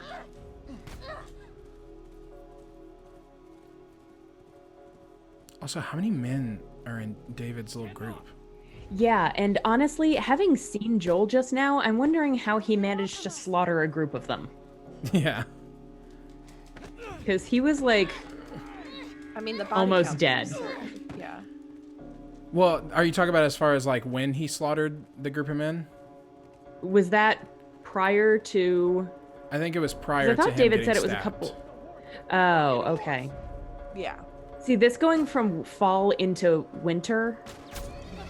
Also, how many men are in David's little group? Yeah, and honestly, having seen Joel just now, I'm wondering how he managed to slaughter a group of them. Yeah. Because he was like, I mean, the body Almost count is dead. absurd. Yeah. Well, are you talking about as far as like when he slaughtered the group of men? was that prior to? I think it was 'cause prior I thought to him David said getting it was a stabbed. couple. Oh, okay. Yeah. See, this going from fall into winter,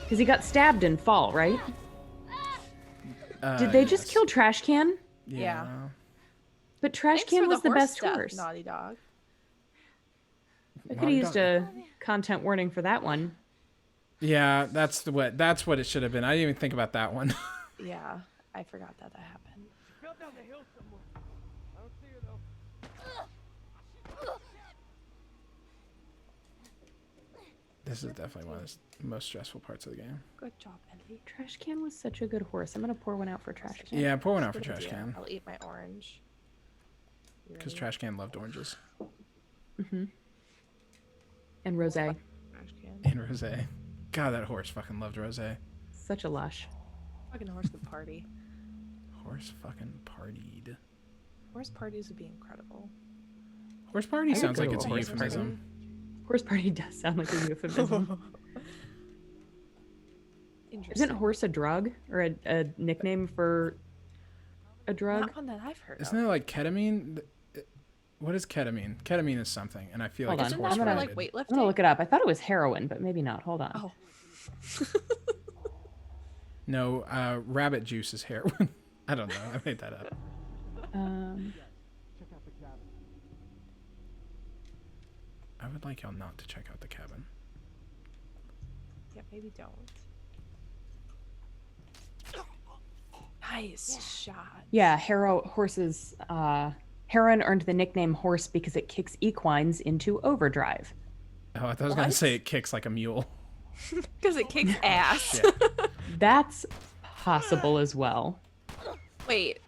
because he got stabbed in fall, right? Did they just Yes. kill Trash Can? Yeah. But Trash Thanks Can for was the the best death, horse. Naughty Dog. I could have Naughty used Dog. a content warning for that one. Yeah, that's what it should have been. I didn't even think about that one. Yeah, I forgot that happened. Fell down the hill somewhere. I don't see her though. This is definitely one of the most stressful parts of the game. Good job, Ellie. Trash Can was such a good horse. I'm gonna pour one out for Trash Can. Yeah, pour one out for Good Trash idea. Can. I'll eat my orange. You Because ready? Trash Can loved oranges. And Rose, Trash can. And Rose. God, that horse fucking loved Rose. such a lush. Fucking horse could party. Horse fucking partied. Horse parties would be incredible. Horse party I would sounds go like to it's a a horse euphemism. Horse party does sound like a euphemism. Interesting. Isn't horse a drug or a nickname for a drug? Not one that I've heard Isn't of. it like ketamine? What is ketamine? Ketamine is something, and I feel Hold like on, it's Isn't horse that for gonna- like related. weightlifting? I'm gonna look it up. I thought it was heroin, but maybe not. Hold on. Oh. No, rabbit juice is heroin. I don't know. I made that up. I would like y'all not to check out the cabin. Yeah, maybe don't. Nice shot. Yeah, horses. Heron earned the nickname horse because it kicks equines into overdrive. Oh, I thought I was gonna What? say it kicks like a mule. Because it kicks ass. Yeah. That's possible as well. Wait,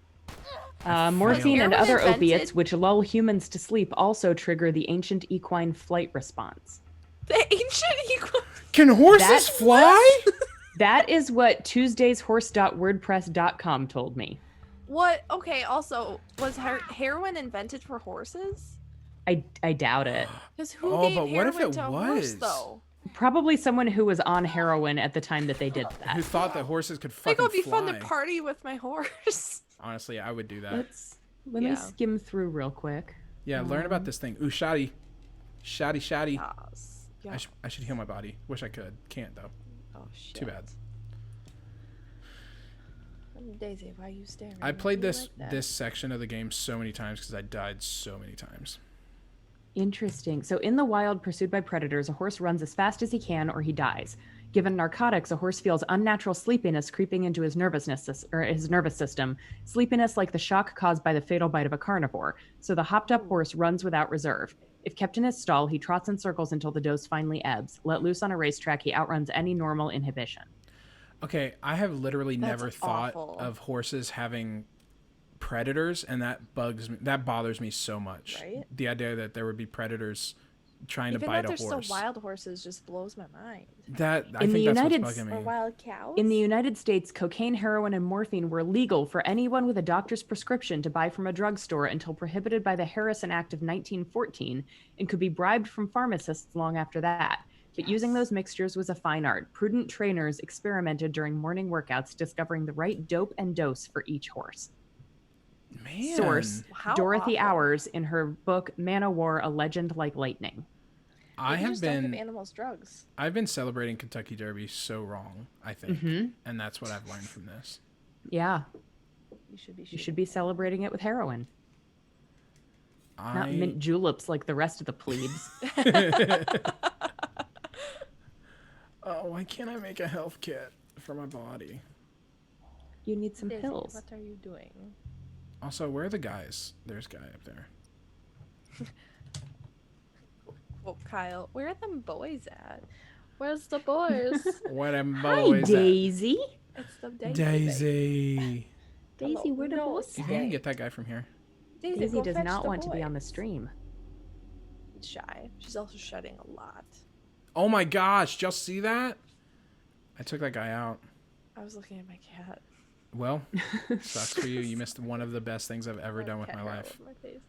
Morphine and heroin other invented- opiates, which lull humans to sleep, also trigger the ancient equine flight response. the ancient equine. Can horses That's- fly? That is what tuesdayshorse.wordpress.com told me. What? Okay, also, was heroin invented for horses? I doubt it. Because who Oh, gave but what if heroin it to a horse, was? though? Probably someone who was on heroin at the time that they did Who that. thought that horses could I fucking think it would be fly? fun to party with my horse. Honestly, I would do that. Let me Yeah. skim through real quick. Yeah, learn about this thing. Ooh, shoddy. Shoddy. Yes. Yeah. I should heal my body. Wish I could. Can't, though. Oh, shit. Too bad. Daisy, why are you staring? I at played me this like that? this section of the game so many times because I died so many times. Interesting. So, in the wild, pursued by predators, a horse runs as fast as he can or he dies. Given narcotics, a horse feels unnatural sleepiness creeping into his nervous system. Sleepiness like the shock caused by the fatal bite of a carnivore. So the hopped-up horse runs without reserve. If kept in his stall, he trots in circles until the dose finally ebbs. Let loose on a racetrack, he outruns any normal inhibition. Okay, I have literally That's never thought awful. of horses having predators, and that bothers me so much. Right? The idea that there would be predators trying to Even bite that a they're horse. still wild horses just blows my mind. That I In think the that's United what's bugging Or me. wild cows. In the United States, cocaine, heroin, and morphine were legal for anyone with a doctor's prescription to buy from a drugstore until prohibited by the Harrison Act of 1914 and could be bribed from pharmacists long after that. But using those mixtures was a fine art. Prudent trainers experimented during morning workouts, discovering the right dope and dose for each horse. Man. Source, How Dorothy awful. Hours in her book Man o' War, A Legend Like Lightning. I Maybe have just don't give been animals drugs. I've been celebrating Kentucky Derby so wrong, I think. Mm-hmm. And that's what I've learned from this. Yeah, You should be. you should be celebrating it with heroin, not I mint juleps like the rest of the plebes. Oh, why can't I make a health kit for my body? You need some Daisy, pills. What are you doing? Also, where are the guys? There's a guy up there. Oh, Kyle, where are them boys at? Where's the boys? Where them Hi, boys at? Daisy. It's the Daisy. Daisy. Daisy, Hello. where the No, boys it's You can at? get that guy from here. Daisy go does fetch not the want to be on the boys. stream. She's shy. She's also shedding a lot. Oh my gosh, just see that? I took that guy out. I was looking at my cat. Well, sucks for you. You missed one of the best things I've ever done with Cat my hair life. over my face.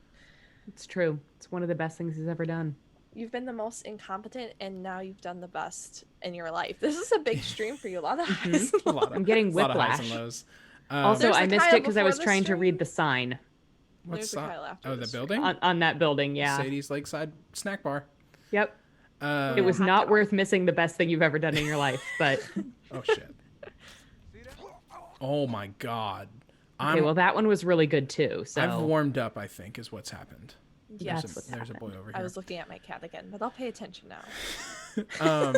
It's true. It's one of the best things he's ever done. You've been the most incompetent, and now you've done the best in your life. This is a big stream for you. A lot of highs. A lot of, I'm getting a lot of highs and whiplash. lows. Also, There's I the missed Kyle it because I before was the trying to stream. read the sign What's There's the that? Kyle after Oh, the the stream. building? on that building. Yeah. Sadie's Lakeside Snack Bar. Yep. Uh, It was hot not dog. worth missing the best thing you've ever done in your life, but Oh shit. Oh my god. okay. Well, that one was really good too. So I've warmed up, I think, is what's happened. Yes. That's what's There's a boy over I here. was looking at my cat again, but I'll pay attention now.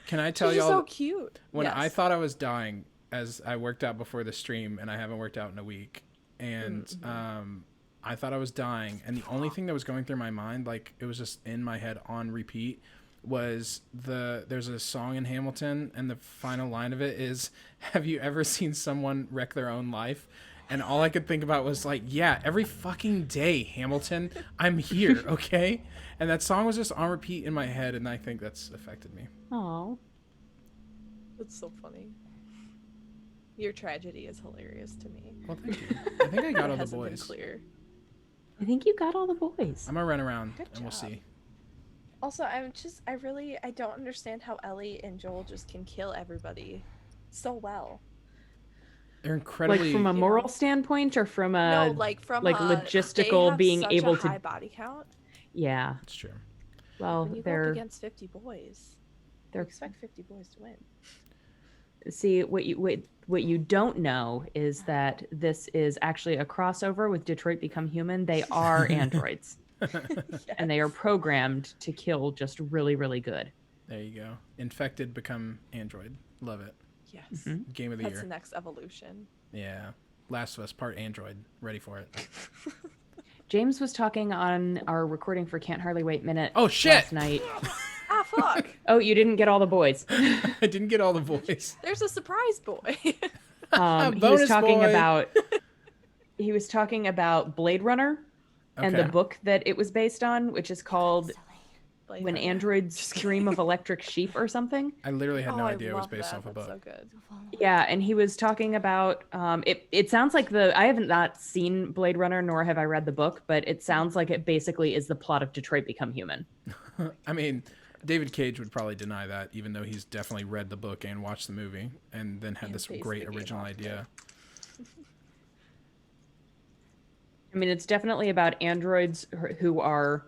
Can I tell She's y'all so cute. when Yes. I thought I was dying as I worked out before the stream, and I haven't worked out in a week, and I thought I was dying, and the only thing that was going through my mind, like it was just in my head on repeat, was there's a song in Hamilton, and the final line of it is, "Have you ever seen someone wreck their own life?" And all I could think about was like, yeah, every fucking day, Hamilton, I'm here, okay? And that song was just on repeat in my head, and I think that's affected me. Oh, That's so funny. Your tragedy is hilarious to me. Well, thank you. I think I got It all the hasn't been boys. clear. I think you got all the boys. I'm gonna run around Good and we'll job. see. Also, I don't understand how Ellie and Joel just can kill everybody so well. They're incredibly. Like from a you moral know. standpoint, or from a No, like from like a, logistical they have being such able a to. high body count. Yeah. It's true. Well, When you go up they're against 50 boys, you they're expect 50 boys to win. see what you don't know is that this is actually a crossover with Detroit Become Human. They are androids, and they are programmed to kill just really, really good. There you go. Infected become android. Love it. Yes, Mm-hmm. Game of the that's year. the next evolution. Yeah. Last of Us part android. Ready for it. James was talking on our recording for Can't Hardly Wait Minute. Oh, shit! Last night. Ah, fuck! Oh, you didn't get all the boys. I didn't get all the voice. There's a surprise boy. He was Bonus talking boy. about he was talking about Blade Runner and the Okay. book that it was based on, which is called Blade When Runner. Androids Dream of Electric Sheep or something. I literally had no Oh, I idea it was love based that. off a That's book. so good. Yeah, and he was talking about it sounds like I haven't not seen Blade Runner nor have I read the book, but it sounds like it basically is the plot of Detroit Become Human. I mean, David Cage would probably deny that, even though he's definitely read the book and watched the movie, and then had And this based great the game original off of it. idea. I mean, it's definitely about androids who are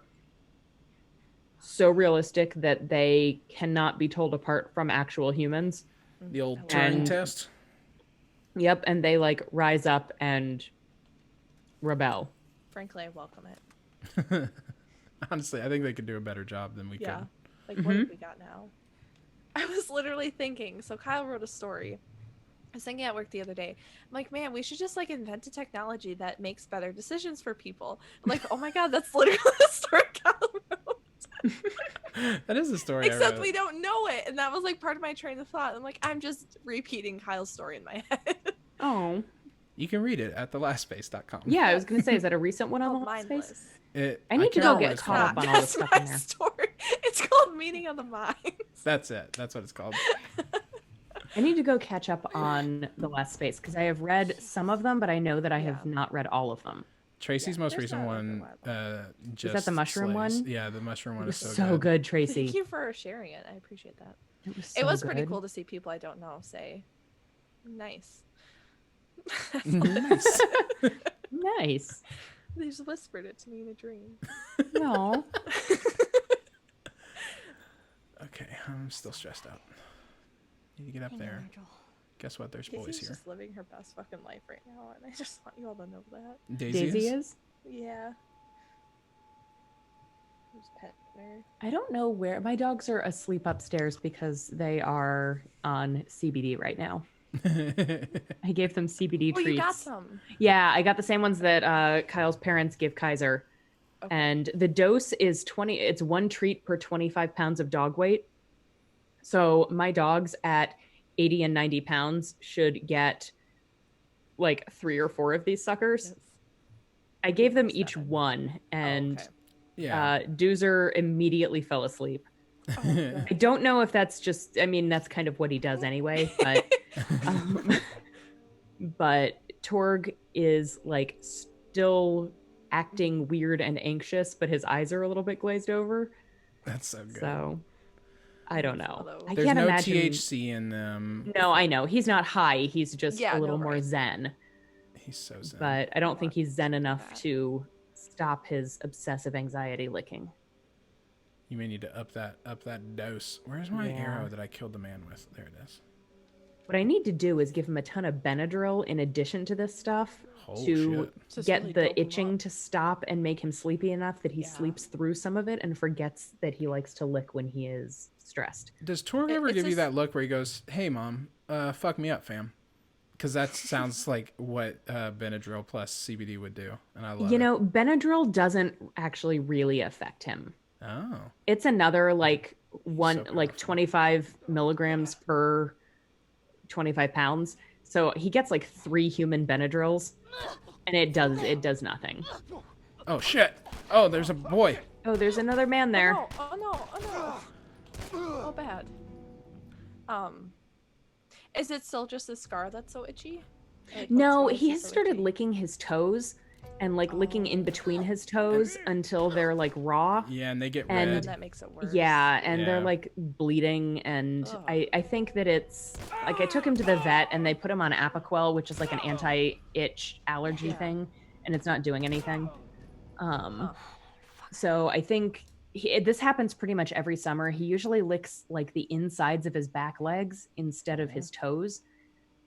so realistic that they cannot be told apart from actual humans. The old I love Turing And- test. Yep, and they like rise up and rebel. Frankly, I welcome it. Honestly, I think they could do a better job than we Yeah. could. Like, what have we got now? I was literally thinking, so Kyle wrote a story. I was thinking at work the other day. I'm like, man, we should just like invent a technology that makes better decisions for people. I'm like, oh my god, that's literally the story Kyle wrote. That is the story. I Except wrote. we don't know it. And that was like part of my train of thought. I'm like, I'm just repeating Kyle's story in my head. Oh. You can read it at thelastface.com. Yeah, I was gonna say, is that a recent one on Oh, the last mindless. space? It, I need to can't go remember get what it's caught called. up on all the That's stuff my in there. story. It's called Meeting of the Minds. That's it. That's what it's called. I need to go catch up on The Last Space because I have read some of them, but I know that I have Yeah. not read all of them. Tracy's most there's recent not one, just that the mushroom slays. one? Yeah, the mushroom one It is was so, so good. good, Tracy. Thank you for sharing it. I appreciate that. It It was so pretty good. cool to see people I don't know say, "Nice." Nice. Nice. They just whispered it to me in a dream. No. Okay, I'm still stressed out. Need to get up Hang on, there. Nigel. Guess what? There's boys Casey's here. just living her best fucking life right now, and I just want you all to know that. Daisy is? Yeah. Who's pet nerd? I don't know where. My dogs are asleep upstairs because they are on CBD right now. I gave them CBD Oh, treats. you got some. Yeah, I got the same ones that Kyle's parents give Kaiser. Okay. And the dose is 20, it's one treat per 25 pounds of dog weight. So my dogs at 80 and 90 pounds should get like 3 or 4 of these suckers. Yes. I gave them 7. each one, and okay. Yeah. Doozer immediately fell asleep. Oh, God. I don't know if that's just, I mean, that's kind of what he does anyway, but but Torg is like still acting weird and anxious, but his eyes are a little bit glazed over. That's so good. So I don't know. Although- I There's can't no imagine. THC in them. No, I know. He's not high. He's just Yeah, a no, little more right. zen. He's so zen. But I don't think he's zen enough that. to stop his obsessive anxiety licking. You may need to up that dose. Where's my Yeah. arrow that I killed the man with? There it is. What I need to do is give him a ton of Benadryl in addition to this stuff Oh to shit. Just get really the dope him itching up. to stop and make him sleepy enough that he Yeah. sleeps through some of it and forgets that he likes to lick when he is stressed. Does Torg It- ever it's give you just- that look where he goes, "Hey mom, fuck me up, fam"? Because that sounds like what Benadryl plus CBD would do, and I love You it. know, Benadryl doesn't actually really affect him. Oh, It's another like one So like powerful. 25 milligrams per 25 pounds. So he gets like 3 human Benadryls and it does nothing. oh shit! Oh, there's a boy. Oh, there's another man there. Oh no! Oh no! Oh bad. Is it still just the scar that's so itchy? Like, No, what's he so has started itchy? licking his toes and like licking in between his toes until they're like raw. Yeah, and they get And- And red. that makes it worse. Yeah, and they're Yeah. like bleeding, and Ugh. I think that it's like I took him to the vet and they put him on Apoquel, which is like an anti-itch allergy Yeah. thing, and it's not doing anything. Oh. So I think this happens pretty much every summer. He usually licks like the insides of his back legs instead of his toes,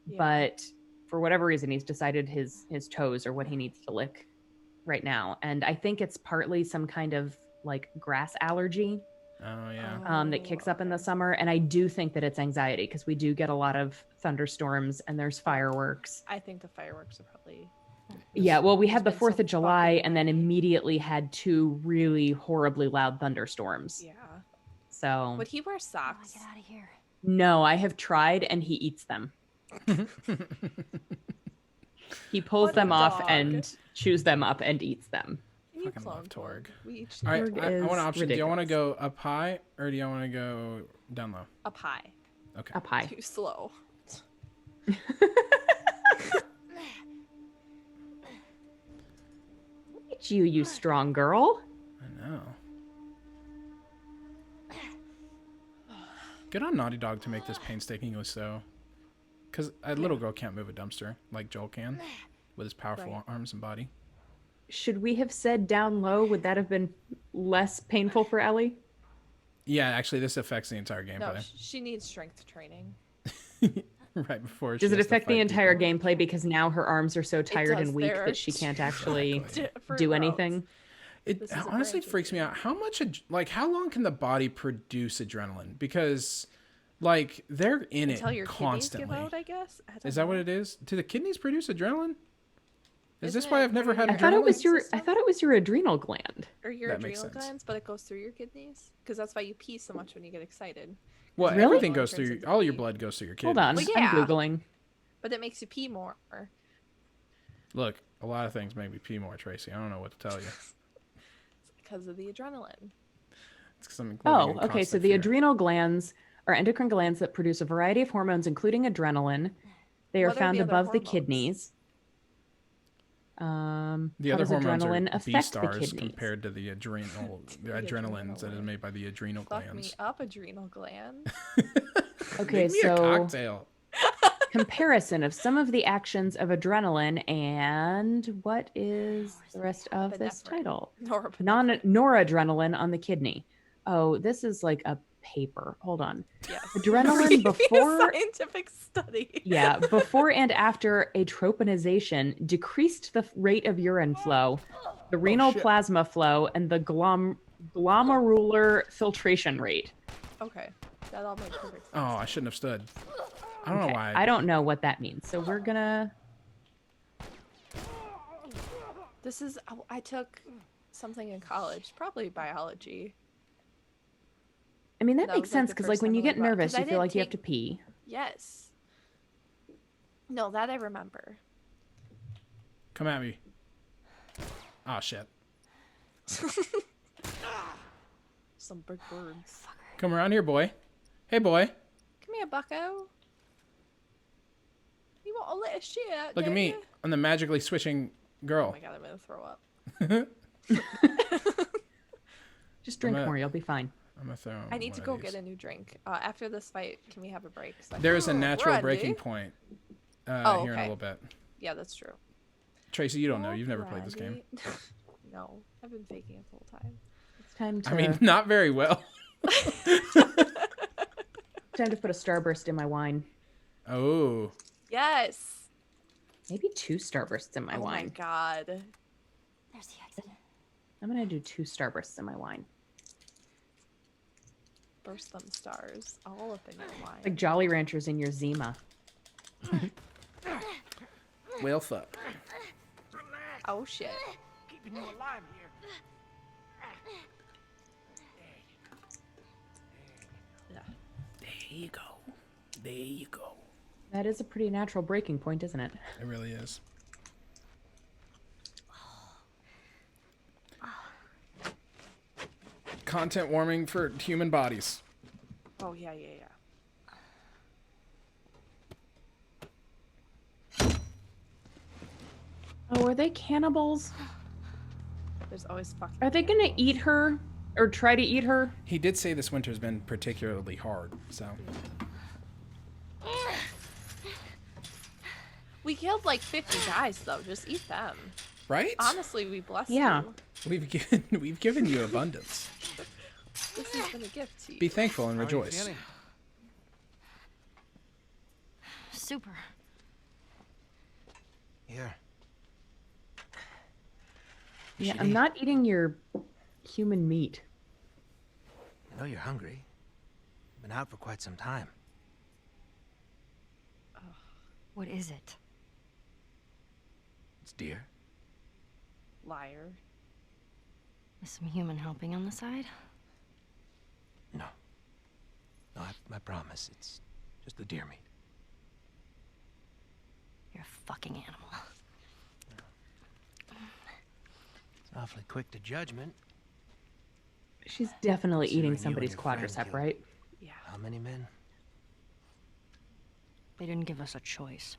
Yeah. but for whatever reason, he's decided his toes are what he needs to lick right now, and I think it's partly some kind of like grass allergy Oh yeah. that kicks up in the okay. summer. And I do think that it's anxiety because we do get a lot of thunderstorms and there's fireworks. I think the fireworks are probably. Yeah, well, we had the been 4th so of July fucking and then rainy. immediately had 2 really horribly loud thunderstorms. Yeah. So, Would he wear I wanna socks? get out of here. no, I have tried and he eats them. He pulls What a them off dog. and chews them up and eats them. You Fucking clone love Torg. We each All right, Torg I want is an option. Do you want to ridiculous. go up high or do you want to go down low? up high. Okay. Up high. Too slow. Look at you, you strong girl. I know. Good on Naughty Dog to make this painstakingly so. Because a little girl can't move a dumpster like Joel can with his powerful Right. arms and body. Should we have said down low? Would that have been less painful for Ellie? Yeah, actually, this affects the entire No, gameplay. she needs strength training. Right before. Does she it has to affect the fight entire people. gameplay because now her arms are so tired does. and weak They're that she can't actually Different do routes. anything? It This is a honestly branch of freaks me out. How much, how long can the body produce adrenaline? Because, like, they're in Until it your constantly. kidneys give out, I guess. I don't Is that what know. it is? Do the kidneys produce adrenaline? Is this Isn't why it I've never part had of I thought it adrenaline? was your system? I thought it was your adrenal gland. Or your That makes adrenal sense. glands, but it goes through your kidneys because that's why you pee so much when you get excited. Well, Really? everything Well, goes it turns through. into All your pee. blood goes through your kidneys. Hold on, Well, yeah. I'm googling. But it makes you pee more. Look, a lot of things make me pee more, Tracy. I don't know what to tell you. It's because of the adrenaline. Some Oh, living in okay. So constant the fear. adrenal glands are endocrine glands that produce a variety of hormones, including adrenaline. They are What are found the other above the hormones? kidneys. The How other does hormones adrenaline are B affect the stars kidneys? compared to the adrenalines that is adrenaline. made by the adrenal Fuck me glands. up, adrenal gland. Okay, Make me a so cocktail. comparison of some of the actions of adrenaline and what is the rest of this Epinephrine. title? Norepinephrine. Noradrenaline on the kidney. Oh, this is like a paper. Hold on. Yes. Adrenaline Reading a before scientific study. Yeah, before and after atroponization decreased the rate of urine flow, the renal shit. plasma flow, and the glomerular filtration rate. Okay. That all makes perfect sense. Oh, I shouldn't have stood. I don't know Okay, why. I don't know what that means. So we're gonna. This is I took something in college, probably biology. I mean, that That makes was, like, sense the because, first like, when time you I get learned about it, nervous, 'cause I you feel didn't like you have to take- pee. Yes. No, that I remember. Come at me. Oh shit. Some big birds. Come around here, boy. Hey, boy. Come here, bucko. You want a little shit out, Look at don't me. you? I'm the magically switching Oh girl. my god, I'm gonna throw up. Just drink I'm a- more, you'll be fine. I'm gonna throw. I need one to of go these. get a new drink. After this fight, can we have a break? So I There is a can- natural We're breaking ready. point Oh, here in a okay. little bit. Yeah, that's true. Tracy, you don't know. Oh, You've never played this game. Randy. No, I've been faking it the whole time. It's time to. I mean, not very well. time to put a starburst in my wine. Oh. Yes. Maybe 2 starbursts in my Oh my wine. god. There's the exit. I'm gonna do 2 starbursts in my wine. Burst them stars all up in your wine. Like Jolly Ranchers in your Zima. Well, fuck. Oh shit. Keeping you alive here. Yeah. There you go. There you go. That is a pretty natural breaking point, isn't it? It really is. Content warming for human bodies. Oh yeah, yeah, yeah. Oh, are they cannibals? There's always fucking. Are they gonna eat her? Or try to eat her? He did say this winter's been particularly hard, so. We killed like 50 guys though. Just eat them. Right? Honestly, we blessed Yeah. you. We've given you abundance. This has been a gift to you. Be thankful and How are you rejoice. feeling? Super. Here. Yeah, Shitty. I'm not eating your human meat. I know you're hungry. Been out for quite some time. What is it? It's deer. Liar. Is some human helping on the side? No. No, I promise. It's just the deer meat. You're a fucking animal. It's awfully quick to judgment. She's definitely Considering eating you and somebody's your friend quadricep, killed- right? Yeah. How many men? They didn't give us a choice.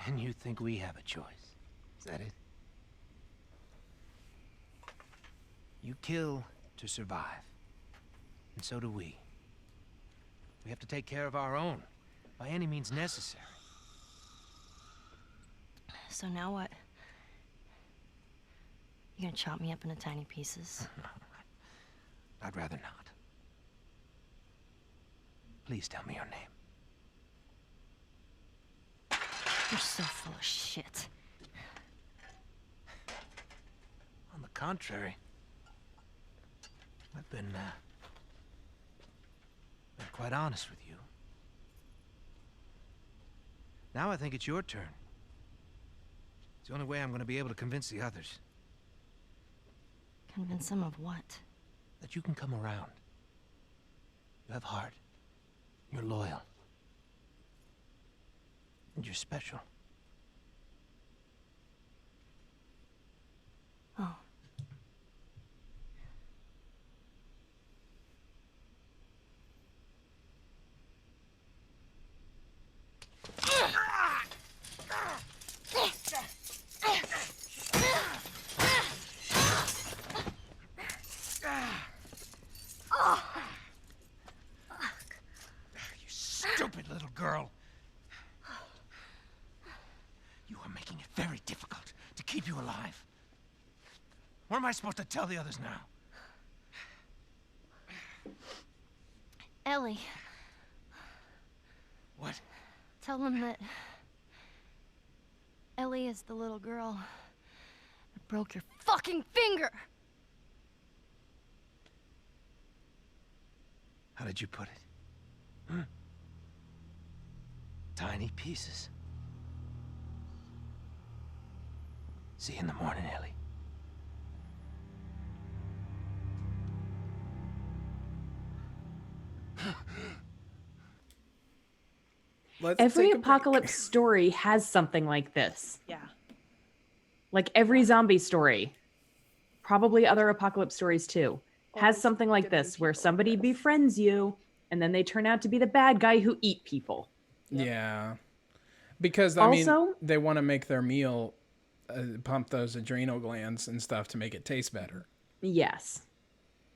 And you think we have a choice? Is that it? You kill to survive. And so do we. We have to take care of our own, by any means necessary. So now what? You gonna chop me up into tiny pieces? I'd rather not. Please tell me your name. You're so full of shit. On the contrary, I've been quite honest with you. Now I think it's your turn. It's the only way I'm going to be able to convince the others Convince them of what? that you can come around. You have heart. You're loyal. And you're special. Oh. alive. What am I supposed to tell the others now? Ellie, What? tell them that Ellie is the little girl that broke your fucking finger. How did you put it? Huh? Tiny pieces. See you in the morning, Ellie. Let's Every take a break. apocalypse story has something like this. Yeah. Like every zombie story, probably other apocalypse stories too, has Always something like gonna be this where people like somebody this. befriends you and then they turn out to be the bad guy who eat people. Yeah. Because, I mean, Also- they want to make their meal pump those adrenal glands and stuff to make it taste better. Yes.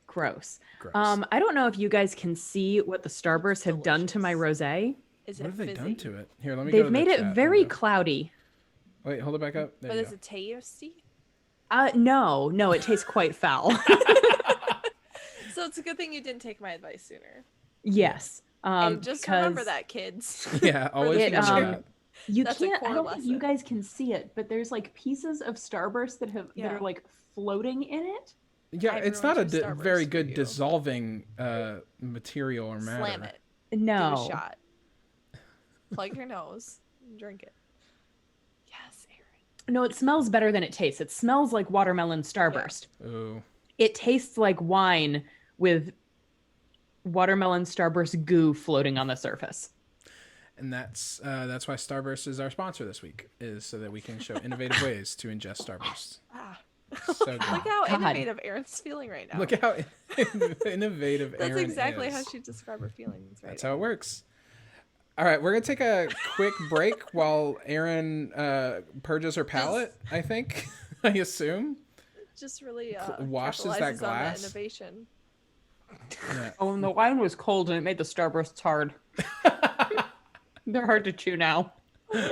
Gross. Gross. I don't know if you guys can see what the Starbursts have done to my rosé. Is What it have they fizzy? done to it? Here, let me go They've to made the it chat very window. cloudy. Wait, hold it back up. There But you is go. it tasty? No, it tastes quite foul. So it's a good thing you didn't take my advice sooner. Yes. And just remember because that, kids. Yeah, always It, remember that. You That's a can't. I core don't think you lesson. guys can see it, but there's like pieces of Starburst that Yeah. are like floating in it. Yeah, I it's ruined not a your Starburst very for good you. dissolving material or matter. Slam it. No. Do a shot. Plug your nose. And drink it. Yes, Aaron. No, it smells better than it tastes. It smells like watermelon Starburst. Ooh. It tastes like wine with watermelon Starburst goo floating on the surface. And that's why Starburst is our sponsor this week, is so that we can show innovative ways to ingest Starburst. Ah. So good. Look how God. innovative Aaron's feeling right now. Look at how innovative That's Erin exactly is. how she described her feelings right That's how it works. All right, we're gonna take a quick break while Erin purges her palate. I think, I assume. Just really washes that capitalizes on glass. innovation. Yeah. Oh, and the wine was cold and it made the Starbursts hard. They're hard to chew now. Bye.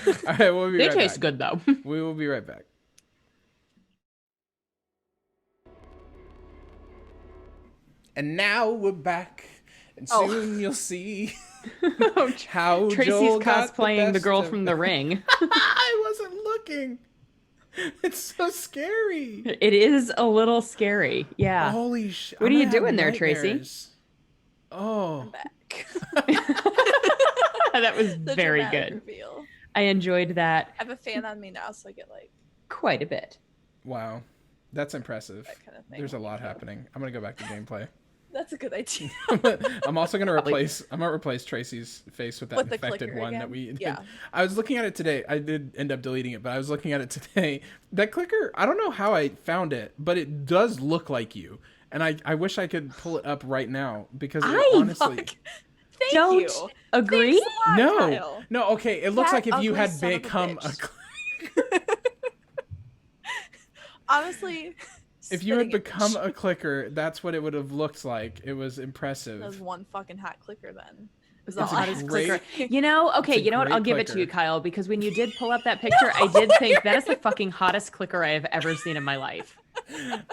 All right, we'll be They right taste back. good though. We will be right back. And now we're back, and Oh. soon you'll see how Tracy's Joel got cosplaying the best girl of- from The Ring. I wasn't looking. It's so scary. It is a little scary. Yeah. Holy shit! What are you doing there, Tracy? Oh, Back. That was The very dramatic good. reveal. I enjoyed that I have a fan on me now, so I get like quite a bit. wow, that's impressive. that kind of thing. There's a lot happening. I'm gonna go back to gameplay. That's a good idea. I'm also gonna replace. I'm gonna replace Tracy's face with that With the infected clicker one that again? we. Did. Yeah. I was looking at it today. I did end up deleting it, but I was looking at it today. That clicker. I don't know how I found it, but it does look like you. And I wish I could pull it up right now because it honestly. Thank Don't you. agree? Thanks a lot, No, Kyle. no. Okay, it looks That like if you ugly had son of a become a. bitch. Honestly, If you had spitting become image. a clicker, that's what it would have looked like. It was impressive. That was one fucking hot clicker then. Was It's the a hottest great- clicker. You know, okay, a you know what? great I'll give it to you, clicker. Kyle, because when you did pull up that picture, I did think that is the fucking hottest clicker I have ever seen in my life.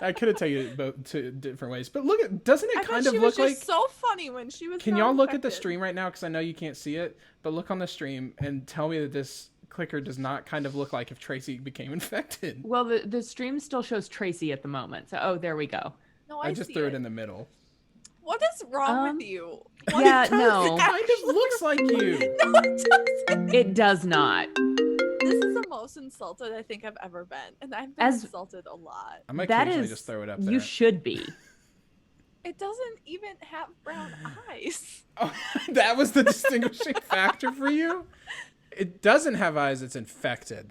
I could have taken it both to different ways, but look at doesn't it I kind thought of she was look just like? so funny when she was. Can not y'all look at the infected. stream right now? Because I know you can't see it, but look on the stream and tell me that this clicker does not kind of look like if Tracy became infected. Well, the stream still shows Tracy at the moment. So, oh, there we go. No, I just see threw it in the middle. What is wrong Um, with you? Yeah, It does, no, It kind of looks like you. No, it doesn't. it does not. This is the most insulted I think I've ever been, and I've been As- insulted a lot. I might That occasionally is, just throw it up you there. should be. It doesn't even have brown eyes. Oh, that was the distinguishing factor for you? It doesn't have eyes, it's infected.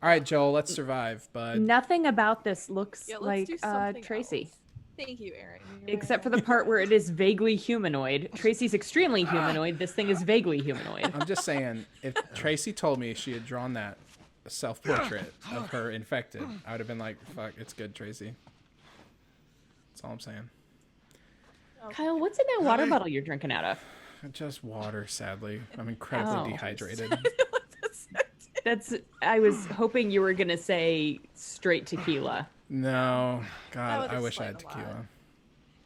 All right, Joel, let's survive, bud. Nothing about this looks Yeah, let's like do something Tracy. else. Thank you, Aaron. You're Except for right. the part where it is vaguely humanoid. Tracy's extremely humanoid. This thing is vaguely humanoid. I'm just saying, if Tracy told me she had drawn that self-portrait of her infected, I would have been like, fuck, it's good, Tracy. That's all I'm saying. Kyle, what's in that water bottle you're drinking out of? Just water, sadly. I'm incredibly Oh. dehydrated. What does that do? I was hoping you were gonna say straight tequila. No, That God, would I wish I explain had a lot.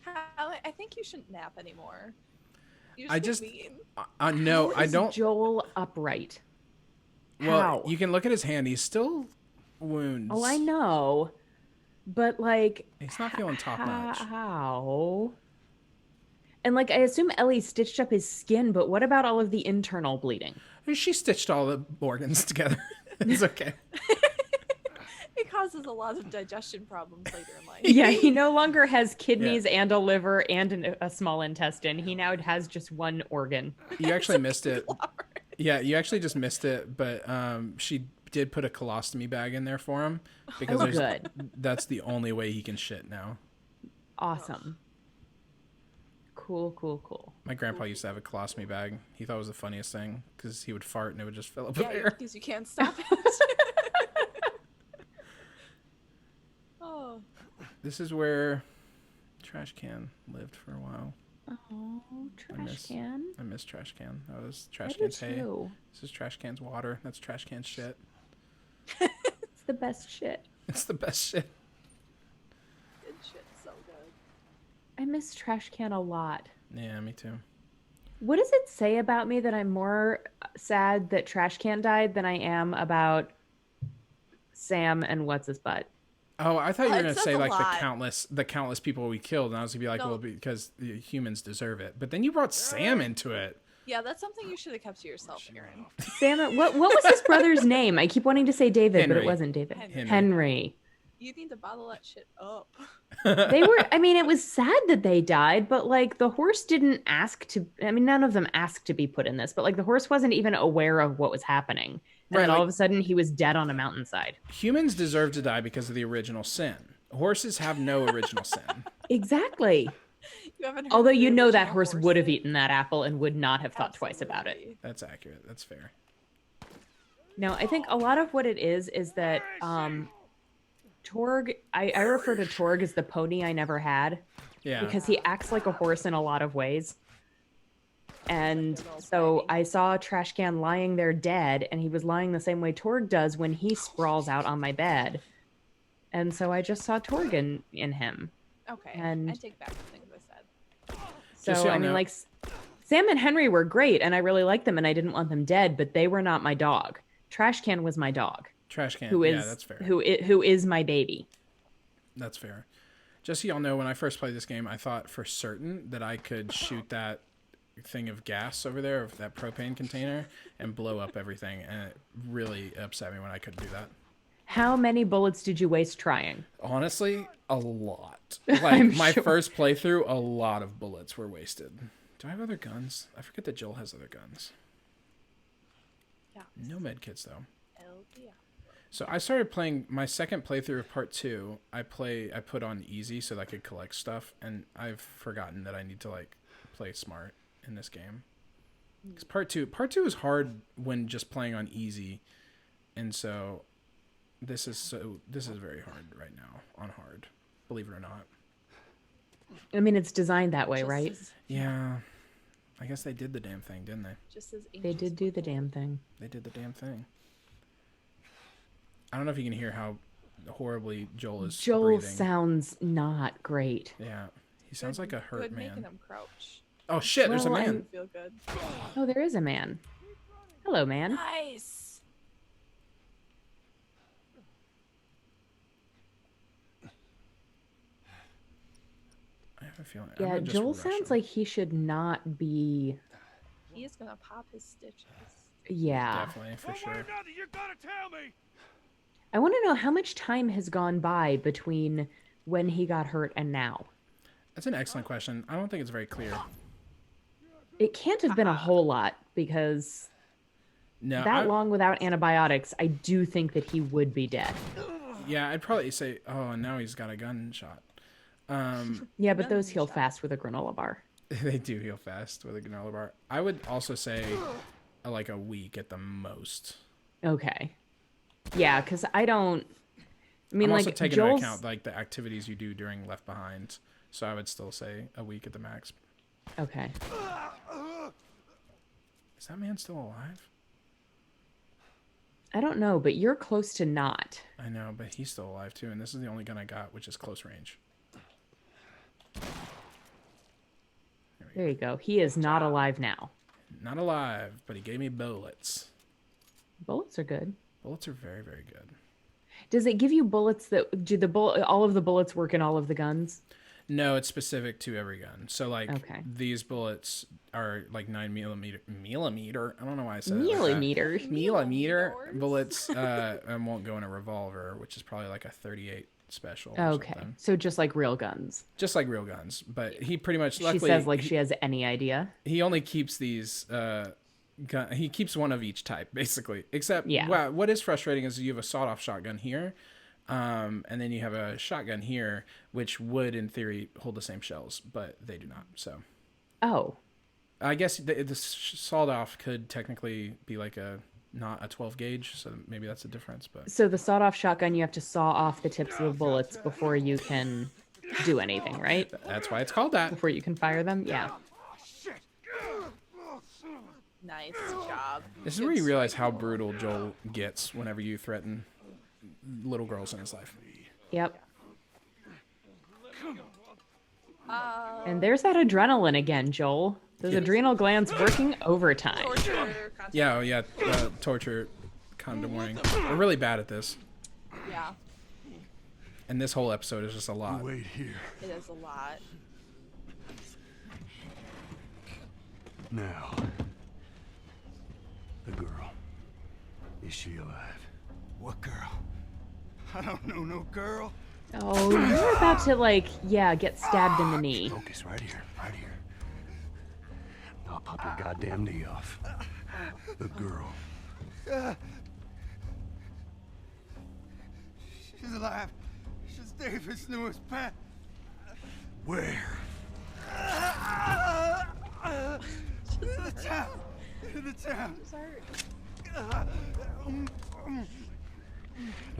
tequila. I think you shouldn't nap anymore. You're I so just- mean. No, How I is don't. Joel upright? Well, How? you can look at his hand. He's still wounds. Oh, I know, but like, He's not feeling top notch. how? And like, I assume Ellie stitched up his skin, but what about all of the internal bleeding? She stitched all the organs together. It's okay. It causes a lot of digestion problems later in life. Yeah, he no longer has kidneys and a liver and a small intestine. He now has just one organ. You actually missed it. Yeah, you actually just missed it, but she did put a colostomy bag in there for him because Oh, good. that's the only way he can shit now. Awesome. Cool. My grandpa used to have a colostomy bag. He thought it was the funniest thing because he would fart and it would just fill up with Yeah, air. because you can't stop it. Oh, This is where Trash Can lived for a while. Oh, trash miss- can. I miss Trash Can. That was I Trash do Can's hay. too. This is Trash Can's water. That's Trash Can's shit. It's the best shit. It's the best shit. good shit, so good. I miss trash can a lot. Yeah, me too. What does it say about me that I'm more sad that trash can died than I am about Sam and what's his butt? Oh, I thought you were It gonna says say a like lot. the countless people we killed, and I was gonna be like, No. well, because the humans deserve it. But then you brought Sam into it. Yeah, that's something you should have kept to yourself, Aaron. Sam, what was his brother's name? I keep wanting to say David, but it Henry. wasn't David. Henry. Henry. You need to bottle that shit up. They were, I mean, it was sad that they died, but like the horse didn't ask to, I mean, none of them asked to be put in this, but like the horse wasn't even aware of what was happening. And Right, then all like- of a sudden he was dead on a mountainside. Humans deserve to die because of the original sin. Horses have no original sin. Exactly. You haven't heard Although of the you know that original horse would have thing? eaten that apple and would not have thought twice about it. Absolutely. That's accurate. That's fair. No, I think a lot of what it is that Torg, I refer to Torg as the pony I never had Yeah. because he acts like a horse in a lot of ways. And so I saw a trash can lying there dead, and he was lying the same way Torg does when he sprawls out on my bed. And so I just saw Torg in him. Okay, And- I take back the things I said. So, Just so I y'all mean, know- like, Sam and Henry were great, and I really liked them, and I didn't want them dead, but they were not my dog. Trash can was my dog, Trash Can. who is Yeah, that's fair. who is my baby. That's fair. Just so y'all know, when I first played this game, I thought for certain that I could shoot that thing of gas over there, of that propane container, and blow up everything. And it really upset me when I couldn't do that. How many bullets did you waste trying? Honestly, a lot. I'm Like my sure. first playthrough, a lot of bullets were wasted. Do I have other guns? I forget that Joel has other guns. Yeah. No med kits though. Hell yeah. So I started playing my second playthrough of part 2. I put on easy so that I could collect stuff, and I've forgotten that I need to like play smart in this game. Because part two is hard when just playing on easy, and so this is very hard right now on hard. Believe it or not. I mean, it's designed that way, Just right? as- Yeah, I guess they did the damn thing, didn't they? Just as They ancient did do the damn thing. They did the damn thing. I don't know if you can hear how horribly Joel is Joel breathing. sounds not great. Yeah, he sounds like a hurt good making man. them crouch. Oh shit! There's a Well, man. Feel good. Oh, there is a man. Hello, man. Nice. I have a feeling. I'm Yeah, gonna just Joel rush sounds him. like he should not be. He is gonna pop his stitches. Yeah. Definitely for One way or sure. another, you're gonna tell me. I want to know how much time has gone by between when he got hurt and now. That's an excellent question. I don't think it's very clear. It can't have been a whole lot because No, that long without antibiotics, I do think that he would be dead. Yeah, I'd probably say, oh, and now he's got a gunshot. Yeah, but those heal fast with a granola bar. They do heal fast with a granola bar. I would also say like a week at the most. Okay. Yeah, because I don't. I mean, I'm like also taking Joel's. into account like the activities you do during Left Behind, so I would still say a week at the max. Okay. Is that man still alive? I don't know, but you're close to not. I know, but he's still alive too, and this is the only gun I got, which is close range. There you go. He is not alive now. Not alive, but he gave me bullets. Bullets are good. Bullets are very, very good. Does it give you bullets that do all of the bullets work in all of the guns? No, it's specific to every gun. So like Okay. these bullets are like 9mm. I don't know why I said it like that. Millimeters. Millimeter bullets and won't go in a revolver, which is probably like a 38 special. Or Okay. something. So just like real guns. Just like real guns, but he pretty much luckily She says like she has any idea. he only keeps these he keeps one of each type basically, except Yeah. wow, what is frustrating is you have a sawed-off shotgun here, and then you have a shotgun here, which would in theory hold the same shells, but they do not. So Oh. I guess the sawed-off could technically be like not a 12 gauge, so maybe that's a difference. But So the sawed-off shotgun, you have to saw off the tips of the bullets before you can do anything, right? that's why it's called that. Before you can fire them? Yeah. Nice job. This is where you realize how brutal Joel gets whenever you threaten little girls in his life. Yep. And there's that adrenaline again, Joel. Those adrenal glands working overtime. Torture. Yeah, oh yeah, torture, condom warning. We're really bad at this, Yeah, and this whole episode is just a lot. Wait here. it is a lot. Now, the girl. Is she alive? What girl? I don't know no girl. Oh, you're about to get stabbed in the knee. Focus right here, right here. I'll pop your goddamn knee off. The girl. She's alive. She's David's newest pet. Where? In the town. In the town. Now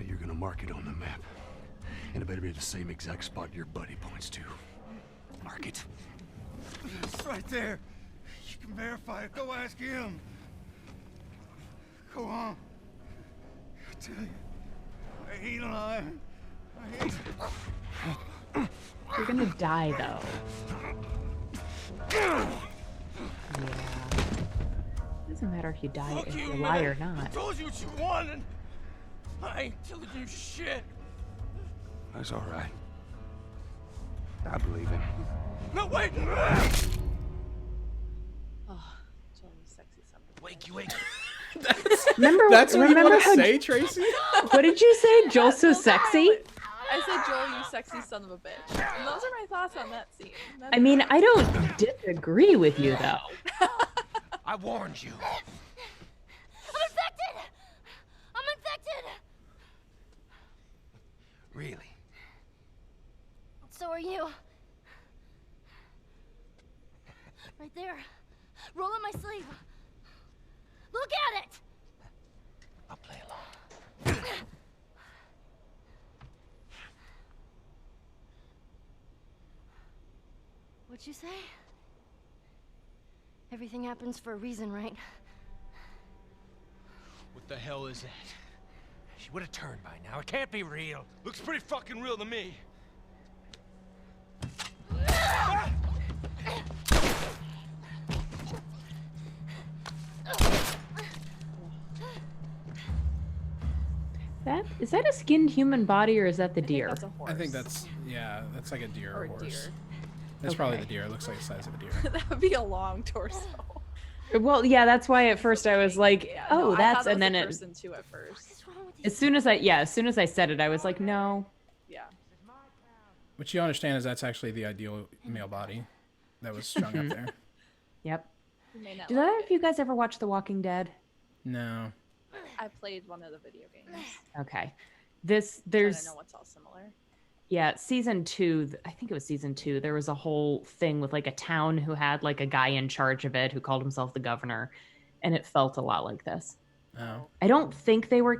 you're gonna mark it on the map. And it better be the same exact spot your buddy points to. Mark it. It's right there. You can verify it. Go ask him. Go on. I tell you, I ain't lying. I ain't. You're gonna die though. Yeah. Doesn't matter if you die if you lie or not. Told you what you wanted. I ain't telling you shit. That's all right. I believe it. No, wait! Oh, Joel, you sexy son of a Wakey, wakey. Remember That's what you remember want to how say, Tracy? what did you say? Joel's so sexy? I said, Joel, you sexy son of a bitch. And those are my thoughts on that scene. I mean, I don't disagree with you though. I warned you. I'm infected! I'm infected! Really? So are you. Right there. Roll up my sleeve. Look at it! I'll play along. What'd you say? Everything happens for a reason, right? What the hell is that? She would have turned by now. It can't be real. Looks pretty fucking real to me. Is that a skinned human body or is that the I think deer? that's a horse. I think that's like a deer or or a horse. deer. That's probably the Okay. deer. It looks like the size of a deer. That would be a long torso. Well, yeah, that's why at first I was like, Yeah, oh, no, I that's thought and then was a it person too at first. What's wrong with as these? soon as I said it, I was like, no. Yeah. What you understand is that's actually the ideal male body that was strung up there. Yep. You may not Did like either it. of you guys ever watch The Walking Dead? No. I played one of the video games. Okay. So I There's know what's all similar. yeah, season 2, I think it was season 2, there was a whole thing with like a town who had like a guy in charge of it who called himself the governor, and it felt a lot like this. Oh. I don't think they were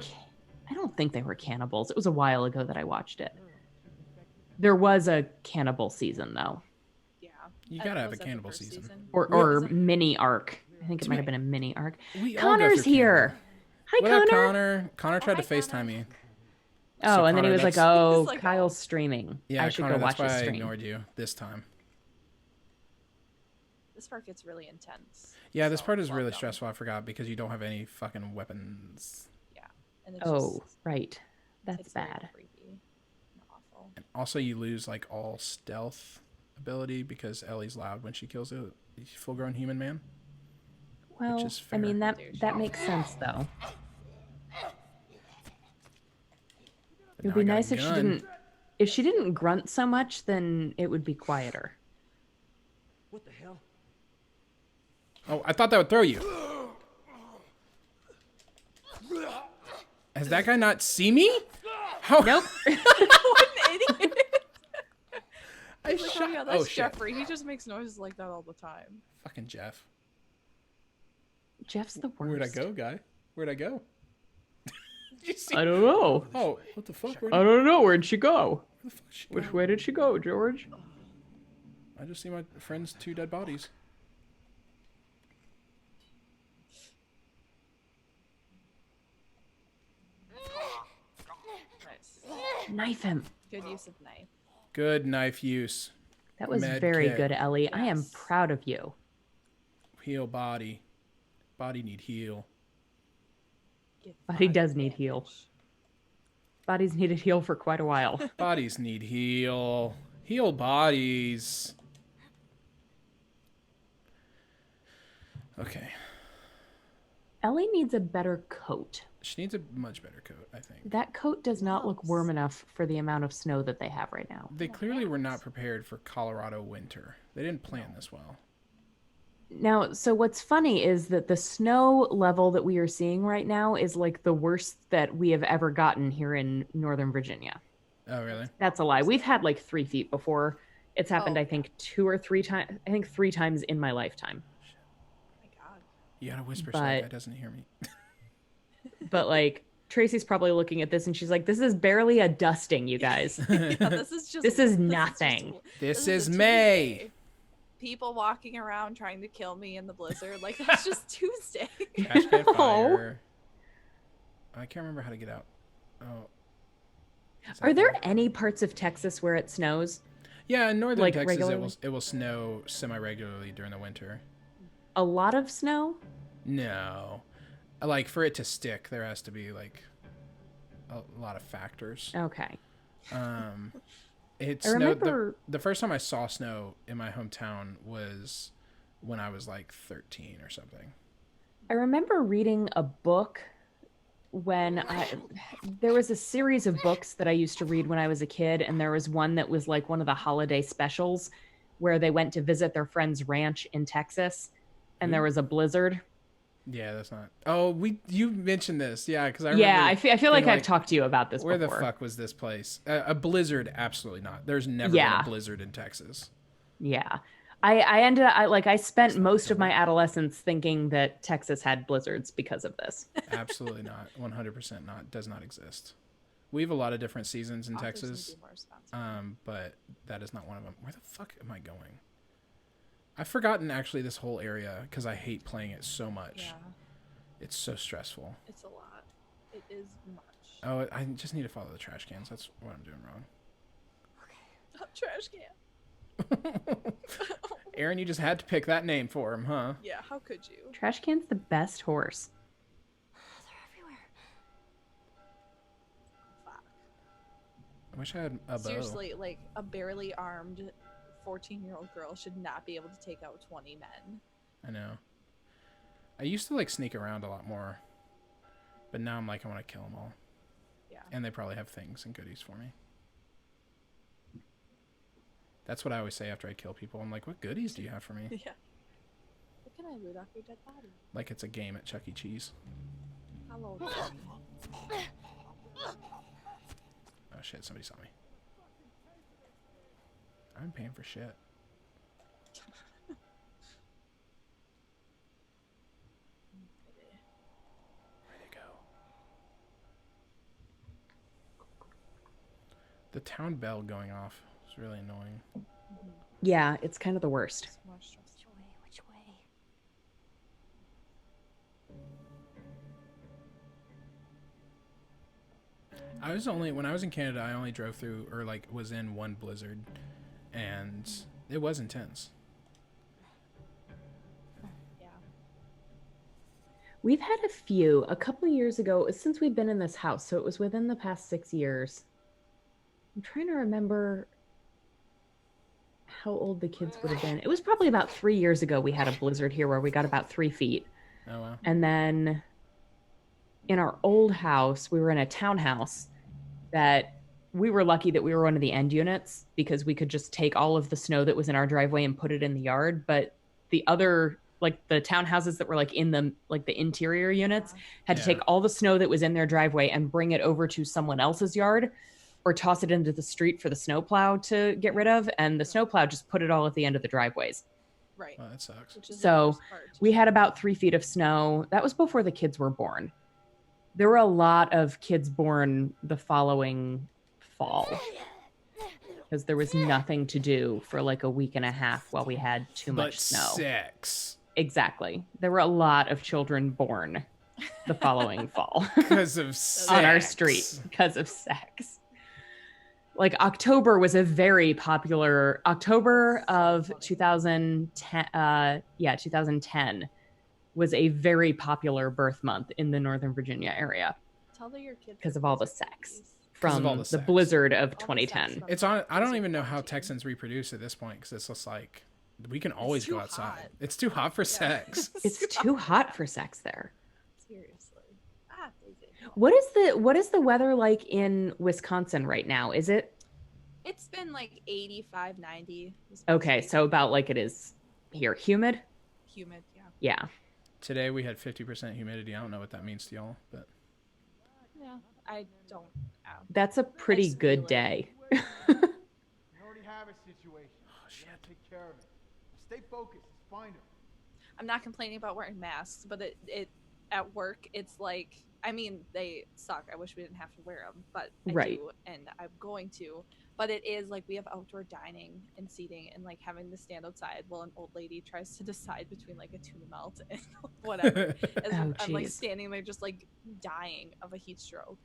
cannibals. It was a while ago that I watched it. There was a cannibal season though. Yeah. You I- gotta have was a that the cannibal first season. Or mini arc. I think it might have been a mini arc. We all go Connor's through here. cannibal. Hi, What Connor. up, Connor? Connor tried hi, to FaceTime me. Oh, So and then he Connor, was like, that's- "Oh, He's like, Kyle's streaming. Yeah, I should Connor, go watch that's his why I stream." ignored you this time. This part gets really intense. Yeah, this so part is really welcome. stressful. I forgot because you don't have any fucking weapons. And it's Oh, just, right. That's it's very bad. creepy and awful. And also, you lose like all stealth ability because Ellie's loud when she kills a full-grown human man. Well, is I mean fair. that makes sense though. But It would now be I got a nice gun. if she didn't grunt so much, then it would be quieter. What the hell? Oh, I thought that would throw you. Has that guy not see me? How? Nope. What an idiot! I Like, oh shot. yeah, that's Oh shit! Jeffrey. He just makes noises like that all the time. Fucking Jeff. Jeff's the worst. Where'd I go, guy? Where'd I go? Did you see? I don't know. Oh, what the fuck? Where'd I don't know. Where'd she go? where the fuck she Which go? way did she go, George? I just see my friend's 2 dead bodies. Nice. Knife him. Good use of knife. Good knife use. That was Med very kit. good, Ellie. I am Yes. proud of you. Heal body. Body need heal. Give Body body does need heal. damage. Bodies needed heal for quite a while. Bodies need heal. Heal bodies. Okay. Ellie needs a better coat. She needs a much better coat, I think. That coat does not look warm enough for the amount of snow that they have right now. They clearly were not prepared for Colorado winter. They didn't plan this well. Now, so what's funny is that the snow level that we are seeing right now is like the worst that we have ever gotten here in Northern Virginia. Oh, really? That's a lie. We've had like 3 feet before. It's happened, Oh, I think, 2 or 3 times. I think 3 times in my lifetime. Oh my god. You gotta whisper so But- that guy doesn't hear me. But like, Tracy's probably looking at this and she's like, "This is barely a dusting, you guys." Yeah, this is just. This is just- nothing. This is is a May. Tuesday. People walking around trying to kill me in the blizzard. Like that's just Tuesday. Trash can No. fire. I can't remember how to get out. Oh. Is that Are there there? any parts of Texas where it snows? Yeah, in northern like, Texas, regularly? it will snow semi-regularly during the winter. A lot of snow? No, like for it to stick, there has to be like a lot of factors. Okay. It I snowed. remember- The first time I saw snow in my hometown was when I was like 13 or something. I remember reading a book when there was a series of books that I used to read when I was a kid, and there was one that was like one of the holiday specials where they went to visit their friend's ranch in Texas, and there was a blizzard. Yeah, that's not. Oh, you mentioned this. Yeah, because I remember. Yeah, I feel like being I've talked to you about this Where before. the fuck was this place? A blizzard? Absolutely not. There's never been Yeah. a blizzard in Texas. Yeah. I spent most of my adolescence thinking that Texas had blizzards because of this. Absolutely not. 100% not. Does not exist. We have a lot of different seasons in Authors need to Texas, be more responsible. but that is not one of them. Where the fuck am I going? I've forgotten actually this whole area because I hate playing it so much. Yeah, It's so stressful. it's a lot. It is much. Oh, I just need to follow the trash cans. That's what I'm doing wrong. Trash can. Aaron, you just had to pick that name for him, huh? Yeah, how could you? Trash can's the best horse. They're everywhere. Fuck. I wish I had a bow. Seriously, like a barely armed 14-year-old girl should not be able to take out 20 men. I know. I used to like sneak around a lot more, but now I'm like I want to kill them all, Yeah. and they probably have things and goodies for me. That's what I always say after I kill people. I'm like, what goodies do you have for me? Yeah. What can I loot off your dead body? Like it's a game at Chuck E. Cheese. Hello. Oh shit, somebody saw me. I'm paying for shit. Where'd it go? The town bell going off is really annoying. Yeah, it's kind of the worst. It's more stressful. Which way? Which way? When I was in Canada, I only drove through or like was in one blizzard, and it was intense. Yeah. We've had a few. A couple of years ago, since we've been in this house, so it was within the past 6 years. I'm trying to remember how old the kids would have been. It was probably about 3 years ago we had a blizzard here where we got about 3 feet. Oh wow. And then in our old house, we were in a townhouse that we were lucky that we were one of the end units because we could just take all of the snow that was in our driveway and put it in the yard. But the other, like the townhouses that were like in the interior units had to Yeah. take all the snow that was in their driveway and bring it over to someone else's yard or toss it into the street for the snowplow to get rid of. And the snowplow just put it all at the end of the driveways. Right. Oh, that sucks. Which is the So worst part. we had about 3 feet of snow. That was before the kids were born. There were a lot of kids born the following fall because there was nothing to do for like a week and a half while we had too But much snow. sex. Exactly. There were a lot of children born the following fall Because of sex. on our street because of sex. Like October was a very popular October of 2010. 2010 was a very popular birth month in the Northern Virginia area Tell your kids because they're of all the blizzard sex babies. from all the, the sex. blizzard of All the sex 2010. from It's on. I don't blizzard even know how quarantine. Texans reproduce at this point because it's just like we can always too go outside. hot. It's too hot for sex. It's too hot for sex there. Seriously. Daisy. What is the weather like in Wisconsin right now? Is it It's been like 85, 90. It's supposed to okay? be So about like it is here, humid. humid, yeah. Yeah, Today we had 50% humidity. I don't know what that means to y'all, but Yeah. I don't that's a pretty just good feel it. day. We already have a situation. We gotta take care of it. Stay focused. Let's find him. I'm not complaining about wearing masks, but it at work it's like I mean they suck. I wish we didn't have to wear them, but I Right. do, and I'm going to. But it is like we have outdoor dining and seating, and like having to stand outside while an old lady tries to decide between like a tuna melt and whatever. As Oh, I'm like jeez. standing there just like dying of a heat stroke.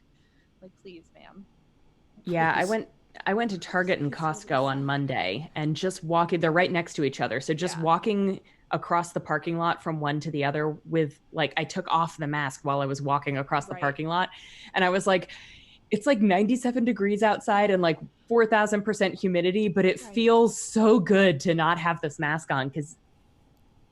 Like please, ma'am. Yeah, Please. I went to Target and Costco on Monday and just walking, they're right next to each other. So just Yeah. walking across the parking lot from one to the other with like, I took off the mask while I was walking across the Right. parking lot. And I was like, it's like 97 degrees outside and like 4,000% humidity, but it Right. feels so good to not have this mask on because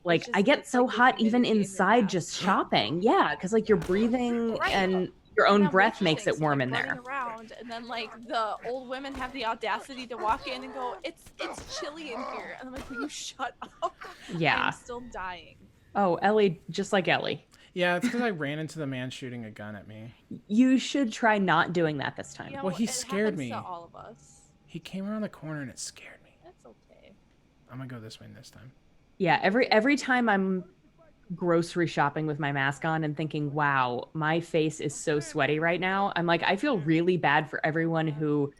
like just I get gets, so like, the hot even humidity in your inside mask. just shopping. Yeah, because like you're breathing Right. and your own Now, breath winter makes it things, warm like, in there. running around, and then like the old women have the audacity to walk in and go, "It's chilly in here," and I'm like, "Will you shut up?" Yeah. I'm still dying. Oh, Ellie, just like Ellie. yeah, it's because I ran into the man shooting a gun at me. You should try not doing that this time. You know, Well, he it scared happens me. To all of us. He came around the corner and it scared me. That's okay. I'm gonna go this way this time. Yeah, every time I'm grocery shopping with my mask on and thinking, wow, my face is so sweaty right now. I'm like, I feel really bad for everyone who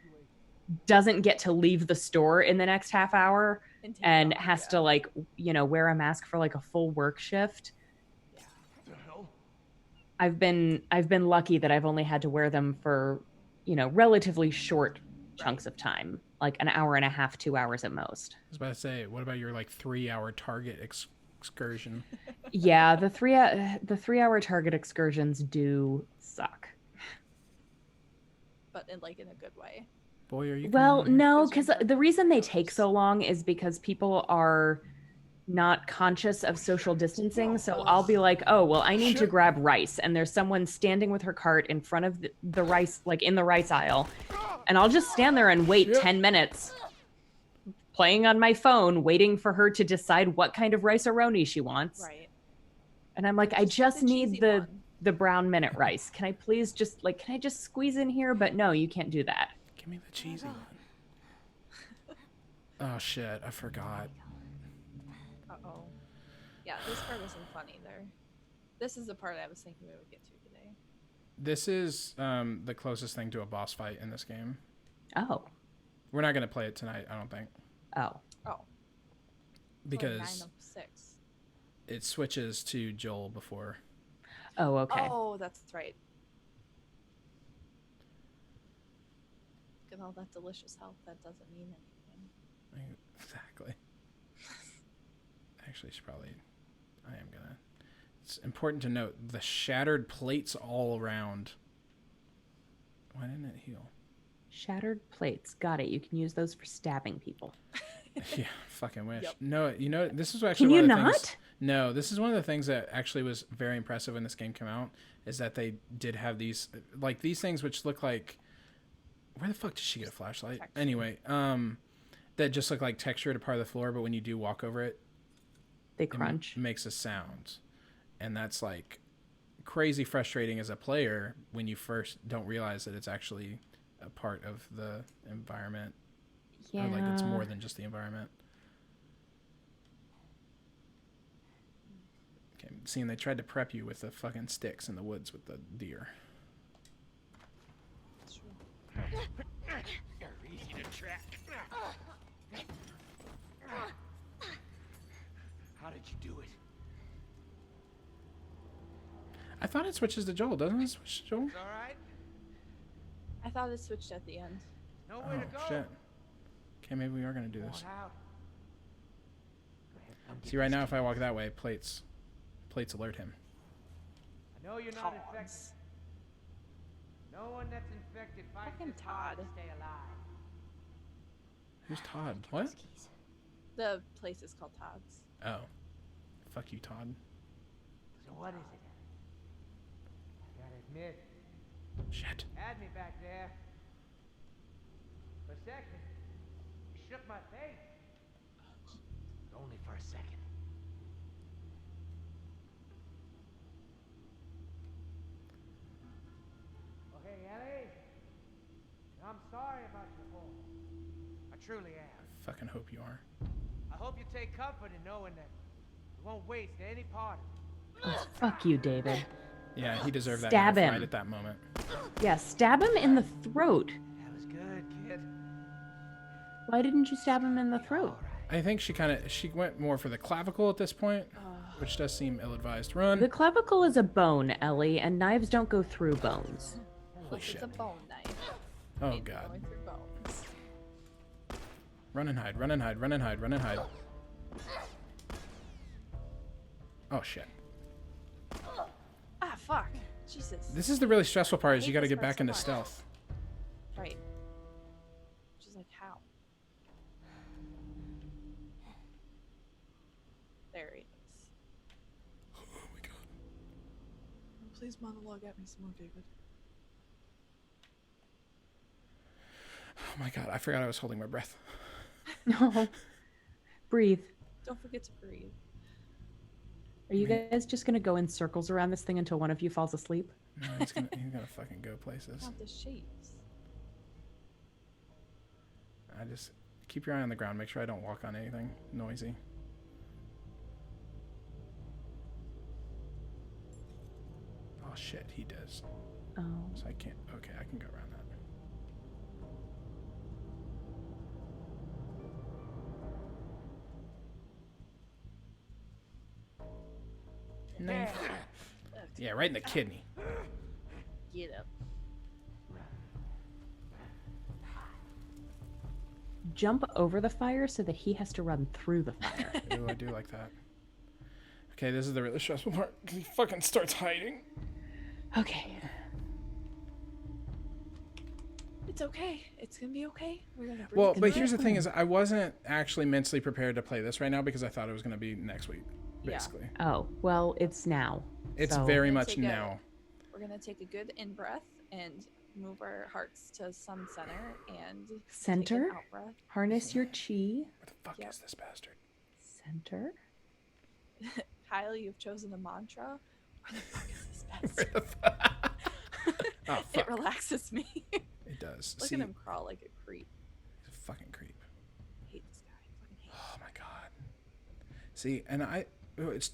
doesn't get to leave the store in the next half hour And, take it and off, has yeah. to like, wear a mask for like a full work shift. What the hell? I've been lucky that I've only had to wear them for, relatively short chunks of time, like an hour and a half, 2 hours at most. I was about to say, what about your like 3-hour Target excursion? Yeah, the 3-hour Target excursions do suck. But in like in a good way. Boy, are you? Well, coming no, Those are because dark the reason they hours. take so long is because people are not conscious of social distancing. So I'll be like, oh, well, I need to grab rice. And there's someone standing with her cart in front of the rice, like in the rice aisle. And I'll just stand there and wait 10 minutes playing on my phone, waiting for her to decide what kind of rice-a-roni she wants. Right. And I'm like, I Just just the need cheesy the one. the brown minute rice. Can I please just can I just squeeze in here? But no, you can't do that. Give me the cheesy one. Oh shit! I forgot. Uh-oh. Yeah, this part wasn't fun either. This is the part I was thinking we would get to today. This is the closest thing to a boss fight in this game. Oh. We're not gonna play it tonight, I don't think, Oh. Oh. because 9 of 6. it switches to Joel before. Oh, okay. Oh, that's right. Look at all that delicious health. That doesn't mean anything. Exactly. Actually, I am gonna. It's important to note the shattered plates all around. Why didn't it heal? Shattered plates. Got it. You can use those for stabbing people. Yeah, fucking wish. Yep. No, this is actually Can you one of the not? things. No, this is one of the things that actually was very impressive when this game came out. Is that they did have these things which look like. Where the fuck did she get a flashlight? Texture. Anyway, that just look like textured a part of the floor, but when you do walk over it, They it crunch. makes a sound, and that's like crazy frustrating as a player when you first don't realize that it's actually a part of the environment. Yeah. Or like it's more than just the environment. Okay, seeing they tried to prep you with the fucking sticks in the woods with the deer. It's true. You're easy to track. How did you do it? I thought it switches to Joel, doesn't it switch to Joel? It's all right. I thought it switched at the end. Nowhere to Oh go. shit. Okay, maybe we are gonna do this. Going out. Go ahead, come get See, right this now, kid. if I walk that way, plates alert him. I know you're not infected. Tods. No one that's infected fights Fucking this hard to Todd. stay alive. Who's Todd? What? Those keys. The place is called Todd's. Oh, fuck you, Todd. So what is it? I gotta admit, Shit. had me back there. For a second, you shook my faith. Only for a second. Okay, Ellie. I'm sorry about your fall. I truly am. Fucking hope you are. I hope you take comfort in knowing that you won't waste any part of it. Oh, fuck you, David. Yeah, he deserved that Stab knife him. right at that moment. Yeah, stab him in the throat. That was good, kid. Why didn't you stab him in the throat? I think she went more for the clavicle at this point, which does seem ill-advised. Run. The clavicle is a bone, Ellie, and knives don't go through bones. Holy Plus, shit. it's a bone knife. Oh Maybe god. Going through bones. Run and hide, run and hide, run and hide, run and hide. Oh shit. Ah, fuck. Jesus. This is the really stressful part, is you hate gotta this get part back so into much. stealth. Right. Which is like, how? There he is. Oh my god. Please monologue at me some more, David. Oh my god, I forgot I was holding my breath. No. Breathe. Don't forget to breathe. Are you guys just gonna go in circles around this thing until one of you falls asleep? No, he's gonna fucking go places. Not the shapes. I just keep your eye on the ground, make sure I don't walk on anything noisy. Oh shit, he does. Oh. So I can't. Okay, I can go around that. Knife. Yeah, right in the kidney. Get up. Jump over the fire so that he has to run through the fire. Ooh, I do like that. Okay, this is the really stressful part. He fucking starts hiding. Okay. It's okay. It's gonna be okay. We're gonna breathe. Well, through but here's it. the thing: is I wasn't actually mentally prepared to play this right now because I thought it was going to be next week. Yeah. Basically, Oh, well, it's now. it's So- very Gonna much take a- now. We're gonna take a good in breath and move our hearts to sun center and take an Center. out breath. Harness your chi. What the fuck Yep. is this bastard? Center. Kyle, you've chosen a mantra. Where the fuck is this Where bastard? the fuck? Oh It fuck! relaxes me. It does. Look See, at him crawl like a creep. he's a fucking creep. I hate this guy. I fucking hate Oh my god. See, and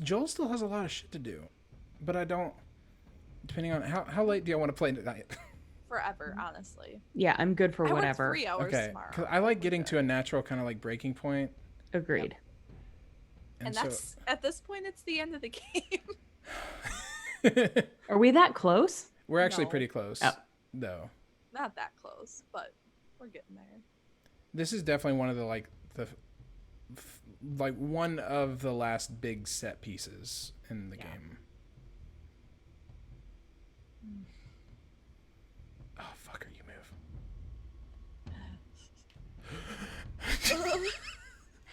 Joel still has a lot of shit to do, but I don't. Depending on how late do you want to play tonight? forever, honestly. Yeah, I'm good for I whatever. work 3 hours Okay, tomorrow. because I like getting to a natural kind of like breaking point, Agreed. and that's at this point, it's the end of the game. Are we that close? we're actually No. pretty close, Oh. though. Not that close, but We're getting there. This is definitely one of the one of the last big set pieces in the game. Oh, fucker, you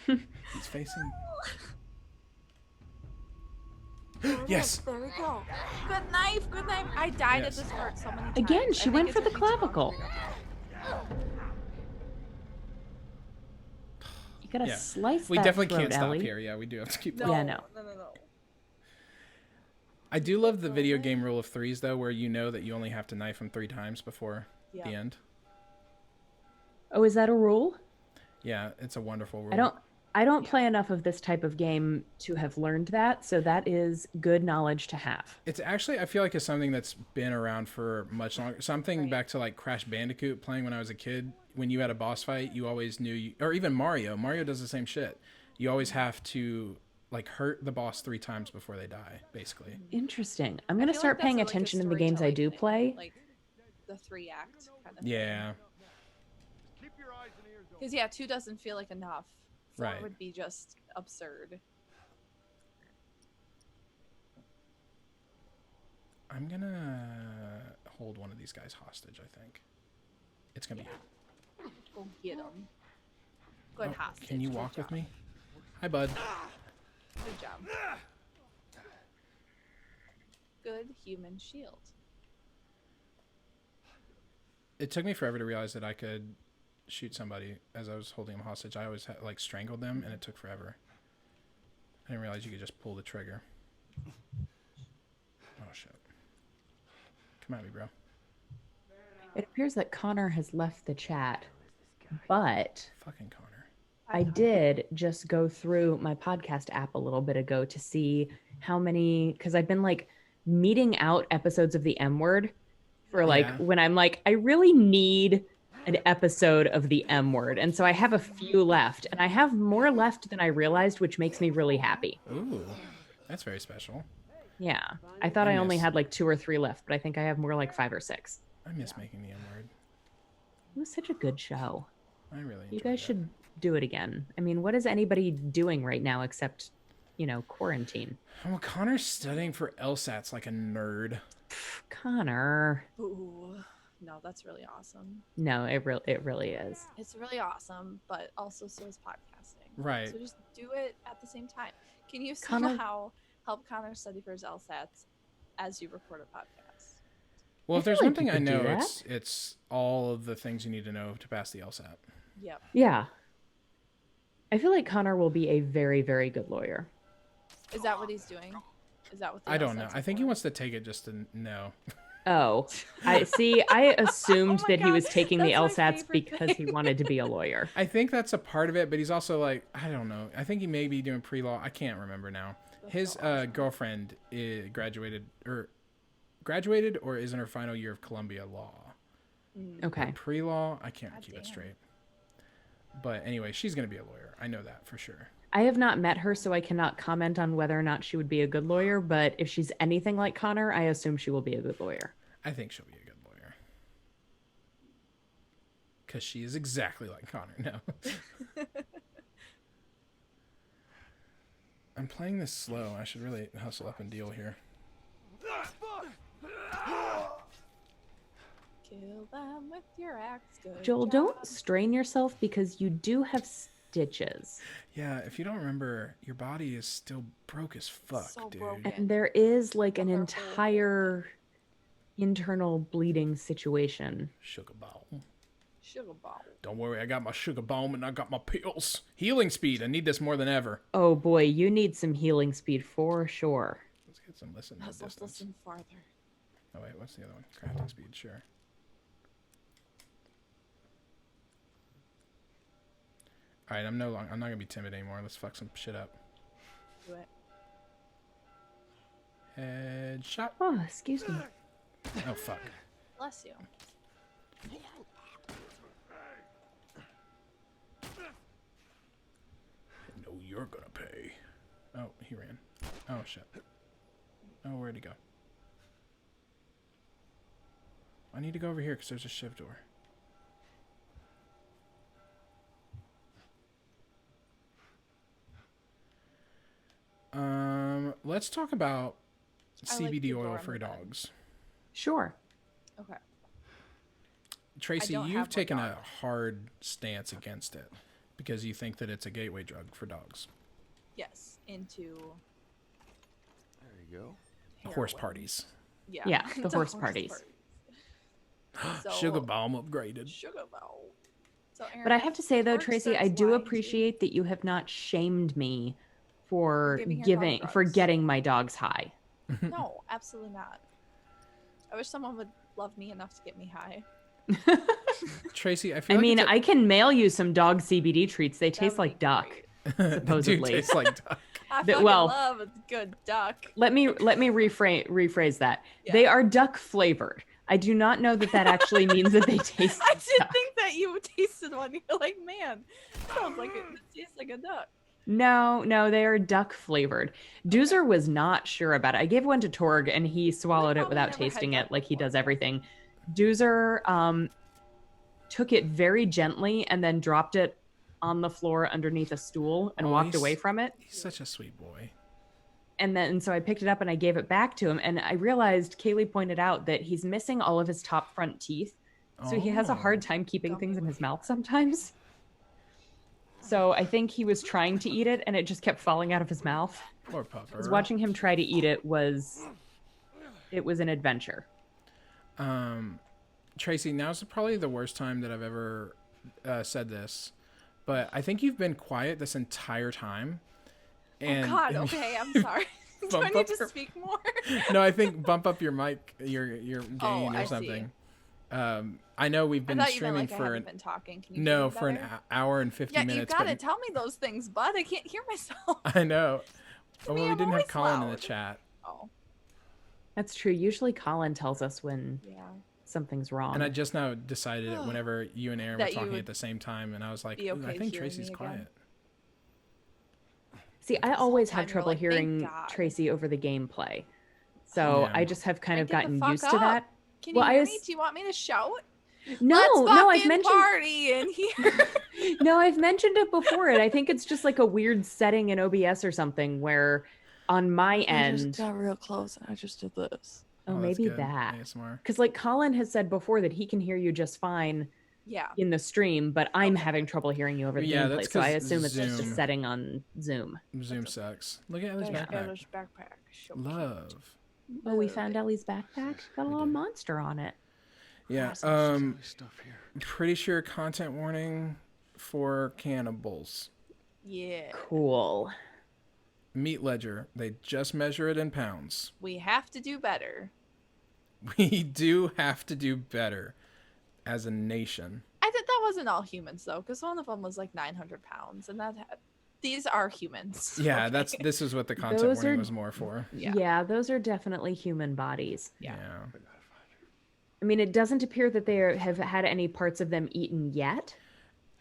move. He's facing. Yes. There we go. Good knife. Good knife. I died at Yes. this part so many times. Again, she I went think for it's the gonna be too clavicle. long. You gotta Yeah. slice We that definitely throat, can't stop Ellie. here. Yeah, we do have to keep. No, Yeah, no. no. I do love the video game rule of threes, though, where you know that you only have to knife him 3 times before Yeah. the end. Oh, is that a rule? Yeah, it's a wonderful rule. I don't play enough of this type of game to have learned that, so that is good knowledge to have. It's actually, I feel like it's something that's been around for much longer. Something back to like Crash Bandicoot playing when I was a kid. When you had a boss fight, you always knew, or even Mario. Mario does the same shit. You always have to like hurt the boss 3 times before they die, basically. Interesting. I'm I gonna feel start like paying that's a, like, a attention in the games I do storytelling thing, play. like the 3-act kind of. Yeah. Keep your eyes and ears open. Because 2 doesn't feel like enough. 4 Right. would be just absurd. I'm gonna hold one of these guys hostage, I think. It's gonna be. Go get them. Good Oh, hostage. can you Good walk with job. me? Hi, bud. Good job. Good human shield. It took me forever to realize that I could shoot somebody as I was holding them hostage. I always like strangled them, and it took forever. I didn't realize you could just pull the trigger. Oh shit! Come at me, bro. It appears that Connor has left the chat, but Fucking Connor. I did just go through my podcast app a little bit ago to see how many, because I've been like meeting out episodes of the M Word for like Yeah. when I'm like, I really need an episode of the M Word. And so I have a few left, and I have more left than I realized, which makes me really happy. Ooh, that's very special. Yeah. I thought I only Goodness. had like 2 or 3 left, but I think I have more like 5 or 6. I miss making the M word. It was such a good show. I really. You enjoyed guys that. should do it again. I mean, what is anybody doing right now except, quarantine? Well, Connor's studying for LSATs like a nerd. Connor. Ooh. No, that's really awesome. No, it really is. It's really awesome, but also so is podcasting. Right. So just do it at the same time. Can you Connor- somehow help Connor study for his LSATs as you record a podcast? Well, I if there's feel one like thing you I could do know, that. it's all of the things you need to know to pass the LSAT. Yep. Yeah. I feel like Connor will be a very, very good lawyer. Is that what he's doing? Is that what the I don't know. LSATs I are think he for? wants to take it just to know. Oh, I see. I assumed Oh my that he was God, taking the that's my LSATs favorite because he thing. wanted to be a lawyer. I think that's a part of it, but he's also like, I don't know. I think he may be doing pre-law. I can't remember now. That's His so awesome. girlfriend graduated or is in her final year of Columbia Law. Okay. Pre-law, I can't God keep it damn. straight. But anyway, she's going to be a lawyer. I know that for sure. I have not met her, so I cannot comment on whether or not she would be a good lawyer, but if she's anything like Connor, I assume she will be a good lawyer. I think she'll be a good lawyer. Because she is exactly like Connor. No. I'm playing this slow. I should really hustle up and deal here. Kill them with your axe. Good Joel, job. don't strain yourself because you do have stitches. Yeah, if you don't remember, your body is still broke as fuck, So dude. broken. And there is like an Her whole entire internal bleeding situation. Sugar bomb. Sugar ball. Don't worry, I got my sugar bomb and I got my pills. Healing speed. I need this more than ever. Oh boy, you need some healing speed for sure. Let's get some listen no Let's distance. listen farther. Oh wait, what's the other one? Crafting speed, sure. Alright, I'm not gonna be timid anymore. Let's fuck some shit up. Do it. Headshot. Oh, excuse me. Oh fuck. Bless you. I know you're gonna pay. Oh, he ran. Oh shit. Oh, where'd he go? I need to go over here because there's a shiv door. let's talk about I like CBD the oil door for on the bed. dogs. Sure. Okay. Tracy, don't have you've one taken a dog. hard stance against it because you think that it's a gateway drug for dogs. Yes. Into There you go. Horse heroin. parties. Yeah. Yeah, the into horse parties. So, Sugar bomb upgraded. Sugar bowl. So, Aaron, But I have to say though, Mark Tracy, I starts do lying to you. appreciate that you have not shamed me for giving her giving dog for drugs. getting my dogs high. No, absolutely not. I wish someone would love me enough to get me high. Tracy, I feel I like mean, it's I can mail you some dog CBD treats. They That taste would like be duck. great. They do supposedly. taste like duck. I That- fucking well- love a good duck. Let me rephrase that. Yeah. They are duck flavored. I do not know that that actually means that they taste I like did duck. think that you tasted one. You're like, man, sounds like it tastes like a duck. No, they are duck flavored. Doozer was not sure about it. I gave one to Torg and he swallowed it probably without never had tasting duck it like he before. does everything. Doozer took it very gently and then dropped it on the floor underneath a stool and Oh, walked he's- away from it. He's such a sweet boy. And so I picked it up and I gave it back to him. And I realized Kaylee pointed out that he's missing all of his top front teeth. So he has a hard Oh. time keeping things in Gummy his mouth sometimes. So I think he was trying to eat it and it just kept falling out of his mouth. Poor pupper. Because watching him try to eat it was an adventure. Tracy, now's probably the worst time that I've ever said this, but I think you've been quiet this entire time. And Oh God, okay, I'm sorry. Do I Bump need up to her- speak more? No, I think bump up your mic, your gain Oh, or I see. something. I know we've I been thought you meant streaming like I for haven't been talking. Can you no do for an better? hour and 50 Yeah, minutes. you gotta but tell me those things, bud. I can't hear myself. I know. Oh, me, well, we I'm didn't have always Colin in the loud. chat, Oh, That's true. Usually Colin tells us when yeah. something's wrong. and I just now decided it whenever you and Aaron were That you talking would at the same time, and I was like, be "Ooh, okay I think hearing Tracy's me quiet." again. See, I This whole always time have you're trouble like, "Thank hearing God." Tracy over the gameplay. So Yeah. I just have kind Like, of get the gotten fuck used to up. that. Can Well, you I hear was- me? Do you want me to shout? No, Let's no, I've fucking mentioned party in here. no, I've mentioned it before, and I think it's just like a weird setting in OBS or something where on my end, real close and I just did this. oh, that's maybe good. that. ASMR. Because like Colin has said before that he can hear you just fine Yeah. in the stream, but I'm having trouble hearing you over the Yeah, gameplay. that's So I 'cause assume it's just a Zoom- setting on Zoom. Zoom sucks. Look at Ellie's There's backpack. Ella's backpack. So Love. Oh, we Love found it. Ellie's backpack. Got a We little did. monster on it. Yeah. Silly stuff here. Pretty sure content warning for cannibals. Yeah. Cool. Meat Ledger. They just measure it in pounds. We have to do better. We do have to do better as a nation. I think that wasn't all humans though, because one of them was like 900 pounds, and these are humans. Yeah, okay? this is what the content Those warning are- was more for. Yeah. Those are definitely human bodies. Yeah. I mean, it doesn't appear that they have had any parts of them eaten yet.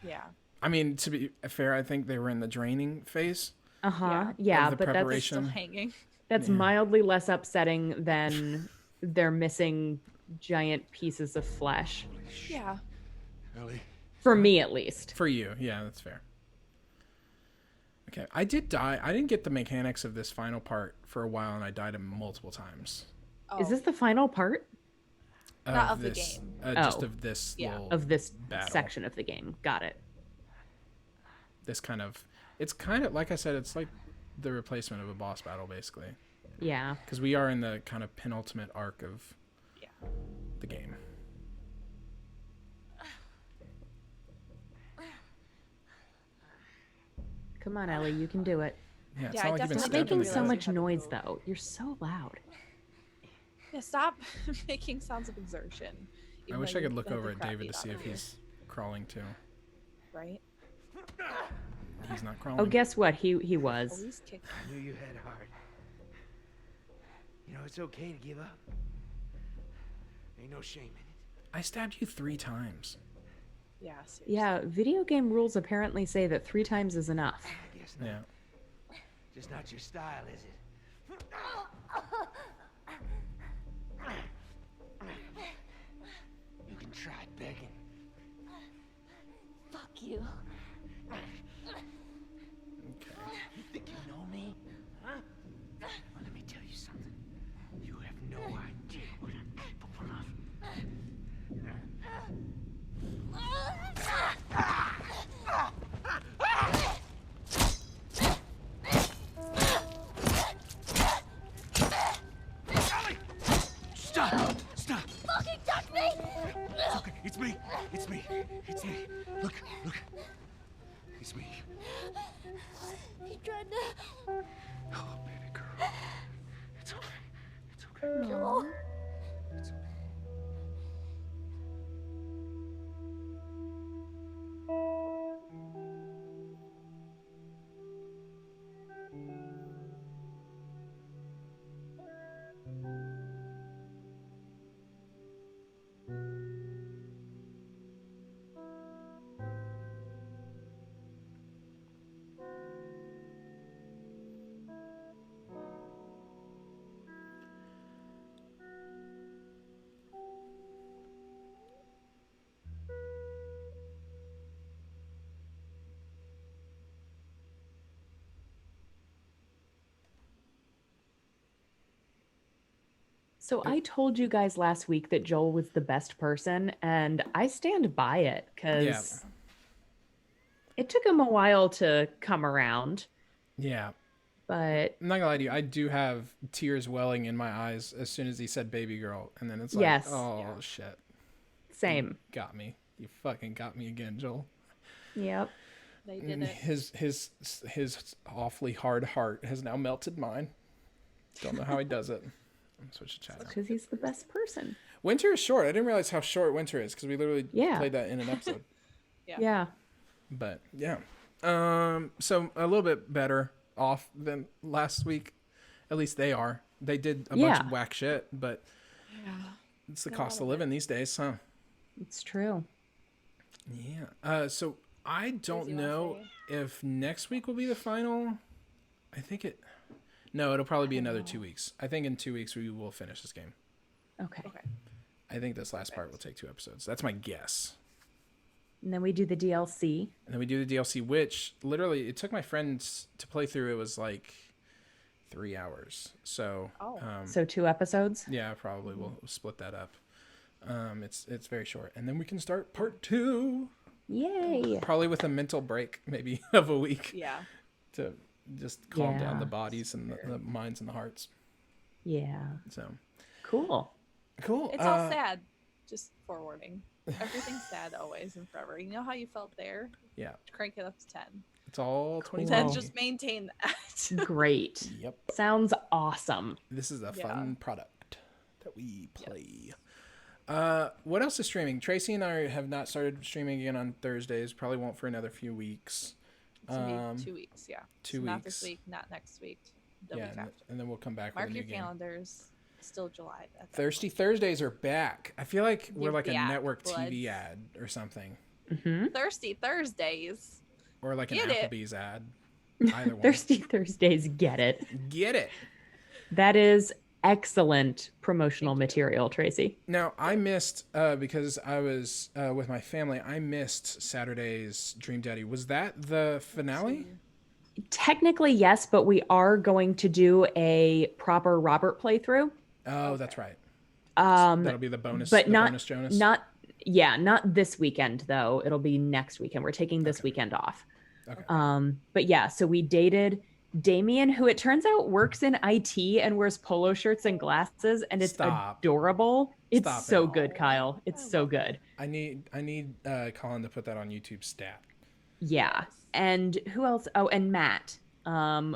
Yeah. I mean, to be fair, I think they were in the draining phase. Uh-huh. Yeah, the but Still preparation. hanging. that's Yeah. mildly less upsetting than they're missing giant pieces of flesh. Yeah. Ellie. For me, at least. For you, yeah, that's fair. Okay, I did die. I didn't get the mechanics of this final part for a while, and I died multiple times. Oh, Is this the final part Not of the this, game. Just Oh. of this Yeah. little, of this battle. section of the game? Got it. this kind of. It's kind of like I said. It's like the replacement of a boss battle, basically, Yeah. because we are in the kind of penultimate arc of Yeah. the game. Come on, Ellie, you can do it. Yeah, it's Yeah, not I like you've been definitely Stop stabbed making in the so realize leg. much you have to noise, move. though. You're so loud. Yeah. Stop making sounds of exertion. I even wish though I you could look had the over at crap David beat to out see of if you, he's crawling too. right. He's not crawling. Oh, guess what? He Oh, was. he's kicking. I knew you had heart. You know, it's okay to give up. Ain't no shame in it. I stabbed you 3 times. Yeah. Seriously. Yeah, video game rules apparently say that 3 times is enough. I guess not. Yeah. Just not your style, is it? You can try begging. Fuck you. Okay. You think you know me? Huh? Well, It's me. It's me. It's me. Look. It's me. He tried to. Oh, baby girl. It's okay. It's okay. Joel. It's okay. So I told you guys last week that Joel was the best person, and I stand by it because it took him a while to come around, Yeah. but I'm not gonna lie to you. I do have tears welling in my eyes as soon as he said "baby girl," and then it's like, Yes. oh shit, same. got me. You fucking got me again, Joel. Yep. They did it. His awfully hard heart has now melted mine. Don't know how he does it. I'm switch to chat. now. Because he's the best person. Winter is short. I didn't realize how short winter is because we literally Yeah. played that in an episode. Yeah. But yeah, so a little bit better off than last week. At least they are. They did a bunch Yeah. of whack shit, but it's the cost of living these days, huh? It's true. Yeah. So I don't you wanna know if next week will be the final. I think it. No, it'll probably be another 2 weeks. I think in 2 weeks we will finish this game. Okay. Okay. I think this last part will take 2 episodes. That's my guess. And then we do the DLC. And then we do the DLC, which literally it took my friends to play through. It was like 3 hours. So, Oh. So 2 episodes. yeah, probably we'll split that up. It's very short, and then we can start part 2. Yay. Probably with a mental break, maybe of a week, Yeah. to just calm down Yeah. the bodies and the minds and the hearts. Yeah. So Cool. cool. It's all sad. Just forewarning. Everything's sad always and forever. You know how you felt there? Yeah, Crank it up to 10. it's all Cool. 2020. Then just maintain that. Great. Yep. Sounds awesome. This is a Yeah. fun product that we play. What else is streaming? Tracy and I have not started streaming again on Thursdays. Probably won't for another few weeks. It's gonna be 2 weeks, yeah. 2 So weeks. Not this week, not next week. The Yeah, week after. and then we'll come back Mark with a your new game. calendars. Still July. At that Thirsty Thursdays are back. I feel like we're You're like a back, network buds. TV ad or something, Hmm. point. Thirsty Thursdays. or like an Get it. Applebee's ad. Either one. Thirsty Thursdays, get it. Get it. That is excellent promotional material, Tracy. Now I missed because I was with my family. I missed Saturday's Dream Daddy. Was that the finale? Technically, yes, but we are going to do a proper Robert playthrough. Oh, that's right. Um, That'll be the bonus. but the not bonus Jonas. not this weekend though. It'll be next weekend. We're taking this weekend off. Okay. But yeah, so we dated Damien, who it turns out works in IT and wears polo shirts and glasses, and it's Stop. adorable. It's Stop so it. good, Kyle. It's so good. I need Colin to put that on YouTube stat. Yeah. And who else? Oh, and Matt.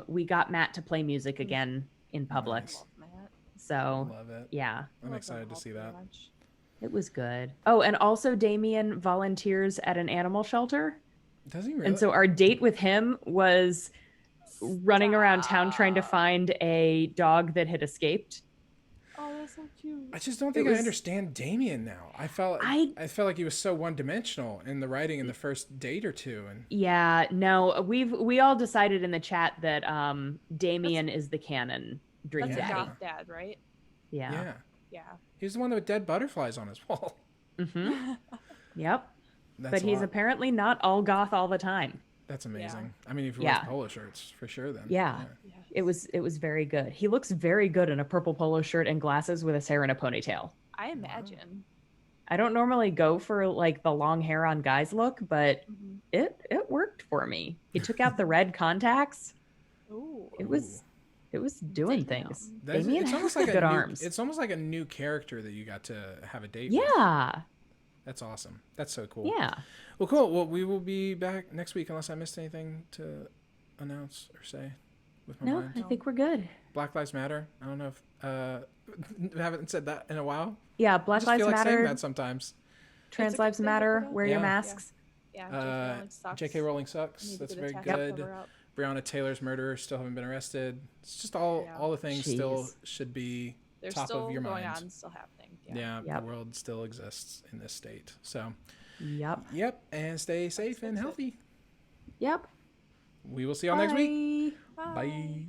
We got Matt to play music again in public. Nice. Love Matt. So Love it. yeah, I'm Love excited to all see pretty that. much. it was good. Oh, and also Damien volunteers at an animal shelter. Does he really? And so our date with him was running around town trying to find a dog that had escaped. Oh, that's so cute. I just don't think was- I understand Damien now. I felt like he was so one dimensional in the writing in the first date or two, and Yeah, no, we all decided in the chat that Damien is the canon Dream That's a Daddy. goth dad, right? yeah. Yeah. Yeah. He's the one with dead butterflies on his wall. Mm-hmm. Yep. That's But a he's lot. apparently not all goth all the time. That's amazing. I mean, if you Yeah. wear polo shirts, for sure. Then Yeah. It was very good. He looks very good in a purple polo shirt and glasses with his hair in a ponytail. I imagine. I don't normally go for like the long hair on guys look, but Mhm. it worked for me. He took out the red contacts. Ooh. It was doing Damn. things. That's, Damien it's has almost like good a new, arms. It's almost like a new character that you got to have a date with. Yeah. That's awesome. That's so cool. Yeah. Well, cool. Well, we will be back next week unless I missed anything to announce or say with my No, mind. I think we're good. Black Lives Matter. I don't know if I haven't said that in a while. Yeah, I Black just Lives feel like saying Matter, that sometimes. Trans It's a good Lives thing to Matter, put out. wear Yeah. your masks. Yeah. J.K. Rowling sucks. Need to That's get a very tax good. cover up. Breonna Taylor's murderer still haven't been arrested. It's just all the things still Jeez. should be They're top still of your going mind. on, still happening. Yeah, Yep. the world still exists in this state. So, Yep. yep, and stay safe and fix it. healthy. Yep. We will see y'all next week. Bye. Bye.